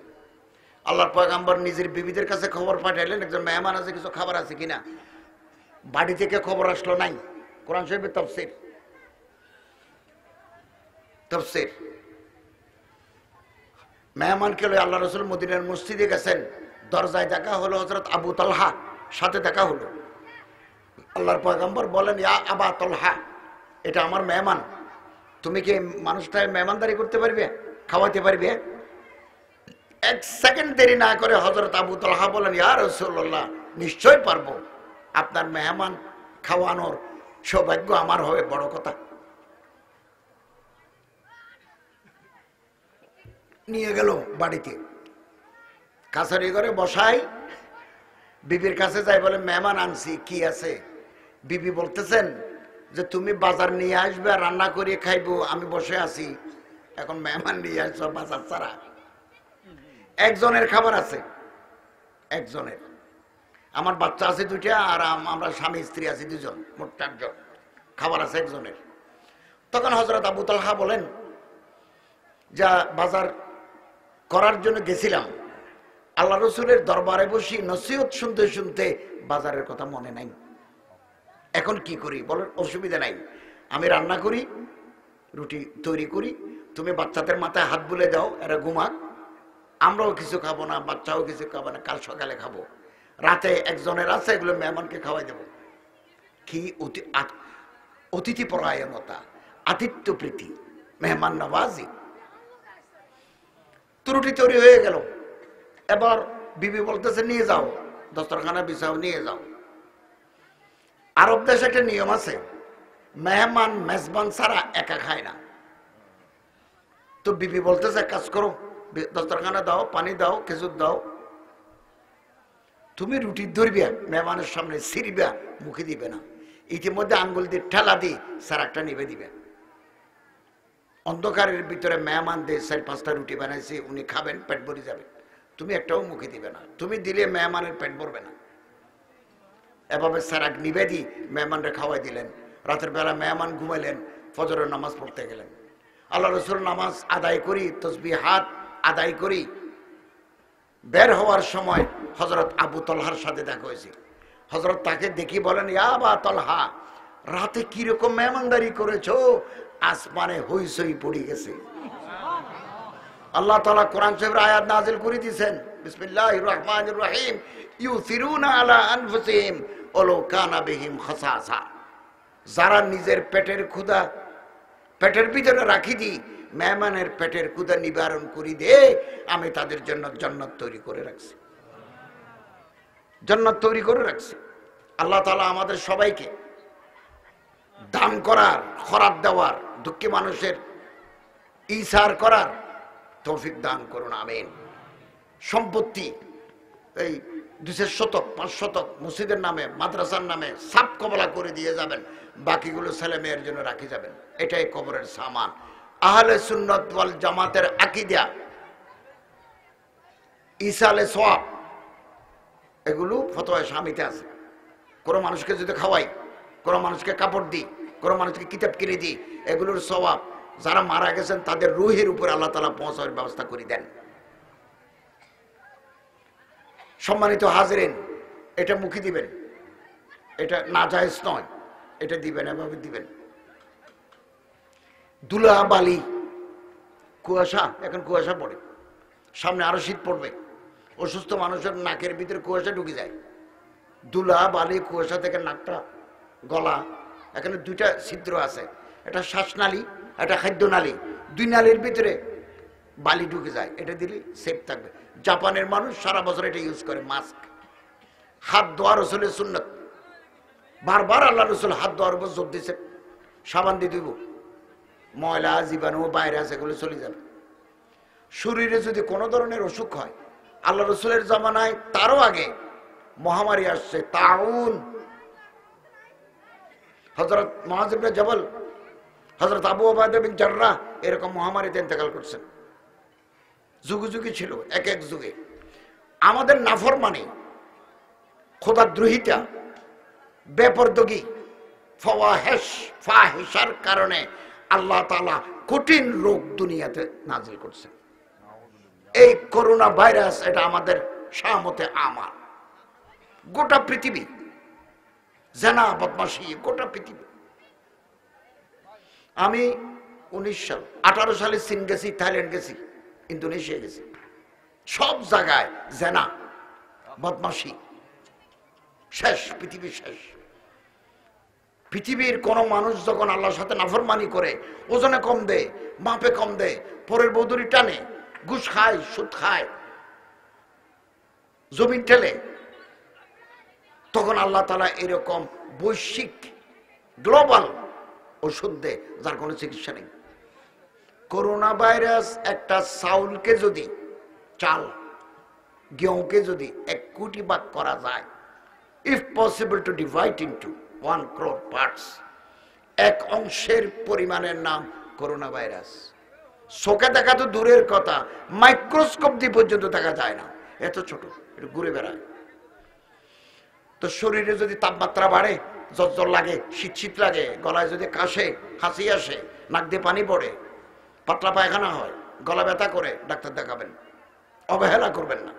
A: আল্লাহর পয়গম্বর নিজের বিবিদের কাছে খবর পাঠাইলেন, একজন মেহমান আছে, কিছু খাবার আছে কিনা। বাড়ি থেকে খবর আসলো নাই। কোরআন শরীফের তাফসীর, তাফসীর। মেহমানকে লয়ে আল্লাহ রাসূল মদিনার মসজিদে গেছেন, দরজায় দেখা হলো হযরত আবু তালহা, সাথে দেখা হলো। আল্লাহর পয়গম্বর বলেন, ইয়া আবা তালহা, এটা আমার মেহমান, তুমি কি মানুষটাকে মেহমানদারি করতে পারবে, খাওয়াতে পারবে? এক সেকেন্ড দেরি না করে হযরত আবু তালহা বলেন, ইয়া রাসূলুল্লাহ, নিশ্চয় পারবো, আপনার মেহমান খাওয়ানোর সৌভাগ্য আমার হবে, বড় কথা। নিয়ে গেল বাড়িতে, কাছারি করে বসাই, বিবির কাছে যাই, বলে মেহমান আনছি, কি আছে? বিবি বলতেছেন যে তুমি বাজার নিয়ে আসবে, রান্না করিয়ে খাইবো, আমি বসে আছি, এখন মেহমান নিয়ে আসছো বাজার ছাড়া। একজনের খাবার আছে, একজনের, আমার বাচ্চা আছে দুইটা, আর আমরা স্বামী স্ত্রী আছি দুজন, মোট 4 জন, খাবার আছে একজনের। তখন হযরত আবু তালহা বলেন, যা বাজার করার জন্য গেছিলাম, আল্লাহ রসুলের দরবারে বসি নসিহত শুনতে শুনতে বাজারের কথা মনে নাই, এখন কি করি? বলেন অসুবিধা নাই, আমি রান্না করি, রুটি তৈরি করি, তুমি বাচ্চাদের মাথায় হাত বুলে দাও, এরা ঘুমাক, আমরাও কিছু খাবো না, বাচ্চাও কিছু খাবো না, কাল সকালে খাবো, রাতে একজনের আছে, এগুলো মেহমানকে খাওয়াই দেবো। কি অতিথি পরায়ণতা, আতিথ্য প্রীতি, মেহমান নওয়াজি। রুটি তৈরি হয়ে গেল, এবার বিবি বলতেছে নিয়ে যাও, দস্তরখানা বিছাও, নিয়ে যাও। আরব দেশে একটা নিয়ম আছে, মেহমান মেজবান ছাড়া একা খায় না। তো বিবি বলতেছে কাজ করো, দস্তরখানা দাও, পানি দাও, খেজুর দাও, তুমি রুটি ধরবিয়া, মেহমানের সামনে ছিড়িবা, মুখে দিবে না, ইতিমধ্যে আঙ্গুল দিয়ে ঠেলা দিয়ে সারাকটা নিবে দিবে। অন্ধকারের ভিতরে মেহমান দিয়ে 4-5টা রুটি বানাইছে, উনি খাবেন, পেট ভরে যাবে, তুমি একটাও মুখে দিবে না, তুমি দিলে মেহমানের পেট ভরবে না। এভাবে সারাক নিবে দি মেহমানরা খাওয়াই দিলেন। রাতের বেলা মেহমান ঘুমাইলেন, ফজরের নামাজ পড়তে গেলেন। আল্লাহ রসুল নামাজ আদায় করি, তসবিহাত আদায় করি, বের হওয়ার সময় হযরত আবু তালহার সাথে দেখা হয়েছে। হযরত তাকে দেখি বলেন, ইয়া আবা তালহা, রাতে কিরকম মেহমানদারি করেছো, আসমানে হইচই পড়ে গেছে। আল্লাহ তাআলা কোরআন শরীফের আয়াত নাযিল করে দিয়েছেন, বিসমিল্লাহির রহমানির রহিম, ইউসিরুনা আলা আনফুসিহিম ওয়ালাউ কানা বিহিম খাসাসা। যারা নিজের পেটের ক্ষুধা পেটের ভিতরে রাখি দি, মেহমানের পেটের ক্ষুধা নিবারণ করি দে, আমি তাদের জন্য জান্নাত তৈরি করে রাখছি, জান্নাত তৈরি করে রাখছি। আল্লাহ তাআলা আমাদের সবাইকে দান করার, খরাত দেওয়ার, দুঃখী মানুষের ইসার করার তৌফিক দান করুন, আমিন। সম্পত্তি এই 200 শতক 5 শতক মসজিদের নামে, মাদ্রাসার নামে সাপ কবলা করে দিয়ে যাবেন, বাকিগুলো ছেলে মেয়ের জন্য রাখি যাবেন, এটাই কবরের সামান। আহলে সুন্নাত ওয়াল জামাতের আকীদা, ইসালে সওয়াব, এগুলো ফতোয়া শামিতে আছে। কোনো মানুষকে যদি খাওয়াই, কোনো মানুষকে কাপড় দিই, কোনো মানুষকে কিতাব কিনে দিই, এগুলোর সওয়াব যারা মারা গেছেন তাদের রুহের উপর আল্লাহ তাআলা পৌঁছানোর ব্যবস্থা করে দেন। সম্মানিত হাজিরিন, এটা মুখে দিবেন, এটা নাজায়েজ নয়, এটা দিবেন, এভাবে দিবেন। দুলা বালি, কুয়াশা, এখন কুয়াশা পড়ে, সামনে আরো শীত পড়বে, অসুস্থ মানুষের নাকের ভিতরে কুয়াশা ঢুকে যায়। দুলা বালি, কুয়াশা থেকে নাকটা, গলা, এখানে 2টা ছিদ্র আছে, এটা শ্বাসনালী, এটা খাদ্যনালী, 2 নালীর ভিতরে বালি ঢুকে যায়, এটা দিলে সেফ থাকবে। জাপানের মানুষ সারা বছর এটা ইউজ করে, মাস্ক। হাত ধোয়া রসুলের সুন্নত, বারবার আল্লাহ রসুল হাত ধোয়ার উপর জোর দিচ্ছে, সাবান দিয়ে দিব, ময়লা জীবাণু ভাইরাস এগুলো চলে যাবে। শরীরে যদি কোনো ধরনের অসুখ হয়, আল্লাহ রসুলের জামানায় তারও আগে মহামারী আসছে, তাউন। হযরত মুআয ইবনে জাবাল, হযরত আবু উবাইদা বিন জাররাহ এরকম মহামারীতে ইন্তেকাল করছেন। যুগে যুগে ছিল, এক এক যুগে। আমাদের নাফরমানি, খোদাদ্রোহিতা, বেপরদগি, ফাওয়াহিশ, ফাহিশার কারণে আল্লাহ তাআলা কঠিন রোগ দুনিয়াতে নাজিল করছেন। এই করোনা ভাইরাস, এটা আমাদের শামতে আমার গোটা পৃথিবী, জেনা বদমাশি গোটা পৃথিবী। আমি 18 সালে চীন গেছি, থাইল্যান্ড গেছি, ইন্দোনেশিয়া গেছি, সব জায়গায় জেনা বদমাশি শেষ, পৃথিবী শেষ। পৃথিবীর কোন মানুষ যখন আল্লাহর সাথে নাফরমানি করে, ওজনে কম দেয়, মাপে কম দেয়, পরের বৌদুরি টানে, ঘুষ খায়, সুদ খায়, জমিন ঠেলে, তখন আল্লাহ তাআলা এরকম বৈশ্বিক গ্লোবাল ওষুধ দেয় যার কোনো চিকিৎসা নেই। করোনা ভাইরাস একটা চাউলকে যদি, চাল গেঁহুকে যদি 1 কোটি ভাগ করা যায়, if possible to divide into 1 crore parts, এক অংশের পরিমাণের নাম করোনা ভাইরাস। চোখে দেখা তো দূরের কথা, মাইক্রোস্কোপ দিয়ে পর্যন্ত দেখা যায় না, এত ছোট, এটা ঘুরে বেড়ায়। তো শরীরে যদি তাপমাত্রা বাড়ে, জ্বর লাগে, শীত লাগে, গলায় যদি কাশে, হাসি আসে, নাক দিয়ে পানি পড়ে, পাতলা পায়খানা হয়, গলা ব্যথা করে, ডাক্তার দেখাবেন, অবহেলা করবেন না।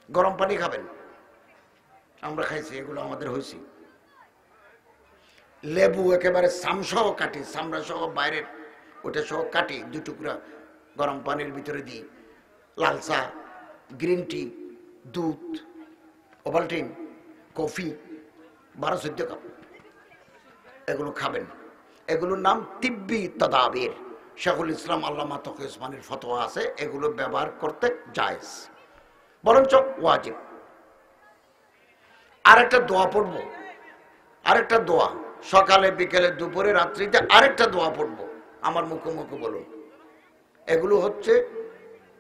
A: গরম পানি খাবেন, আমরা খাইছি, এগুলো আমাদের হয়েছি। লেবু একেবারে চামসহ কাটি, চামড়া সহ বাইরের ওটা সহ কাটি, 2 টুকরা গরম পানির ভিতরে দিই। লাল চা, গ্রিন টি, দুধ, ওভালটিন, কফি 12-14 কাপ, এগুলো খাবেন। এগুলোর নাম তিব্বি তাদাবির। শেখুল ইসলাম আল্লামা তকি ওসমানীর ফতোয়া আছে, এগুলো ব্যবহার করতে জায়েজ, বরঞ্চ ওয়াজিব। আরেকটা দোয়া পড়বো, আরেকটা দোয়া, সকালে বিকেলে দুপুরে রাত্রিতে আরেকটা দোয়া পড়বো, আমার মুখে মুখে বলুন। এগুলো হচ্ছে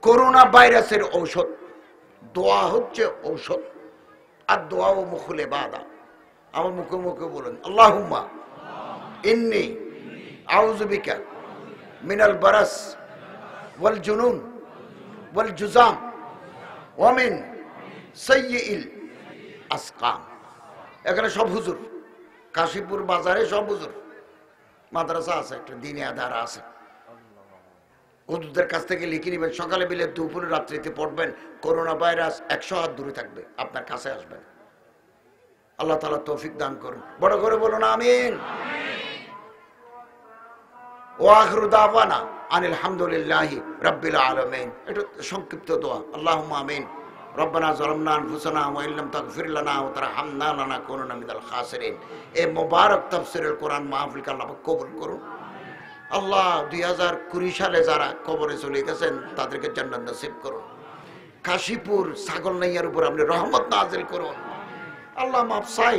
A: করোনা ভাইরাসের ঔষধ, দোয়া হচ্ছে ঔষধ, আর দোয়া ও মুখলে বাদা। আমার মুখে মুখে বলুন, আল্লাহুম্মা ইন্নী আউযু বিকা মিনাল বারাস ওয়াল জুনুন ওয়াল জুজাম ওয়া মিন সাইয়্যিল আসকাম। এখানে সব হুজুর, কাশীপুর বাজারে সব হুজুর, মাদ্রাসা আছে, একটা দিনে আধারা আছে, হুজুরদের কাছ থেকে লিখে নেবেন, সকালে বিলে দুপুরে রাত্রিতে পড়বেন। করোনা ভাইরাস 100 হাত দূরে থাকবে, আপনার কাছে আসবেন। আল্লাহ তাআলা তৌফিক দান করুন, বড় করে বলুন আমিন। ওয়া আখিরু দাওয়ানা আনিল হামদুলিল্লাহি রাব্বিল আলামিন। এটা সংক্ষিপ্ত দোয়া, আল্লাহুম্মা আমিন। রব্বানা যালামনা আনফুসানা ওয়া ইল্লাম তাগফির লানা ওয়া তারহামনা লানাকুনান্না মিনাল খাসিরিন। এই মোবারক তাফসীরুল কোরআন মাহফিলকে আল্লাহ কবুল করুন। আল্লাহ 2020 সালে যারা কবরে চলে গেছেন তাদেরকে জান্নাত নসিব করুন। কাশীপুর ছাগল নাইয়ার উপর আপনি রহমত নাজিল করুন। আল্লাহ মাফ চাই,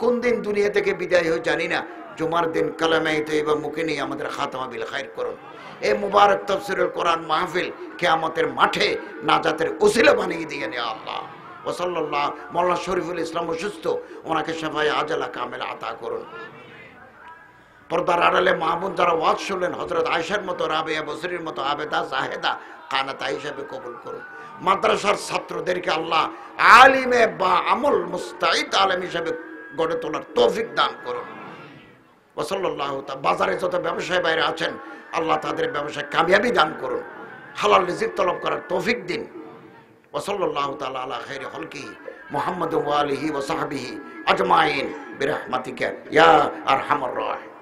A: কোন দিন দুনিয়া থেকে বিদায় হয়ে জানি না, জুমার দিন কালেমা তয়্যিবা মুখে নিয়ে আমাদের খাতমা বিল খাইর করুন। এই মুবারক তাফসীরুল কোরআন মাহফিল কিয়ামতের মাঠে নাজাতের ওসিলা বানিয়ে দিয়ে নে আল্লাহ। ওয়া সাল্লাল্লাহু মাওলানা শরীফুল ইসলাম অসুস্থ, ওনাকে শাফায়ে আজালা কামেলা আতা করুন। পর্দার আড়ালে মাহমুদ যারা ওয়াজ শুনলেন, হযরত আয়েশার মতো, রাবেয়া বসরির মতো, আবেদা জাহেদা কানাতা হিসাবে কবুল করুন। মাদ্রাসার ছাত্রদেরকে আল্লাহ আলিমে বা আমল মুস্তাইদ আলেম হিসাবে গড়ে তোলার তৌফিক দান করুন। ওয়া সাল্লাল্লাহু তাআলা বাজারে যত ব্যবসায়ী বাইরে আছেন আল্লাহ তাদের ব্যবসায় কামিয়াবি দান করুন, হালাল রিজিক তলব করার তৌফিক দিন। ওয়া সাল্লাল্লাহু তাআলা আলা খাইরি খালকিহি মুহাম্মাদ ওয়া আলিহি ওয়া সাহবিহি আজমাইন বিরহমাতিকা ইয়া আরহামার রাহিমিন।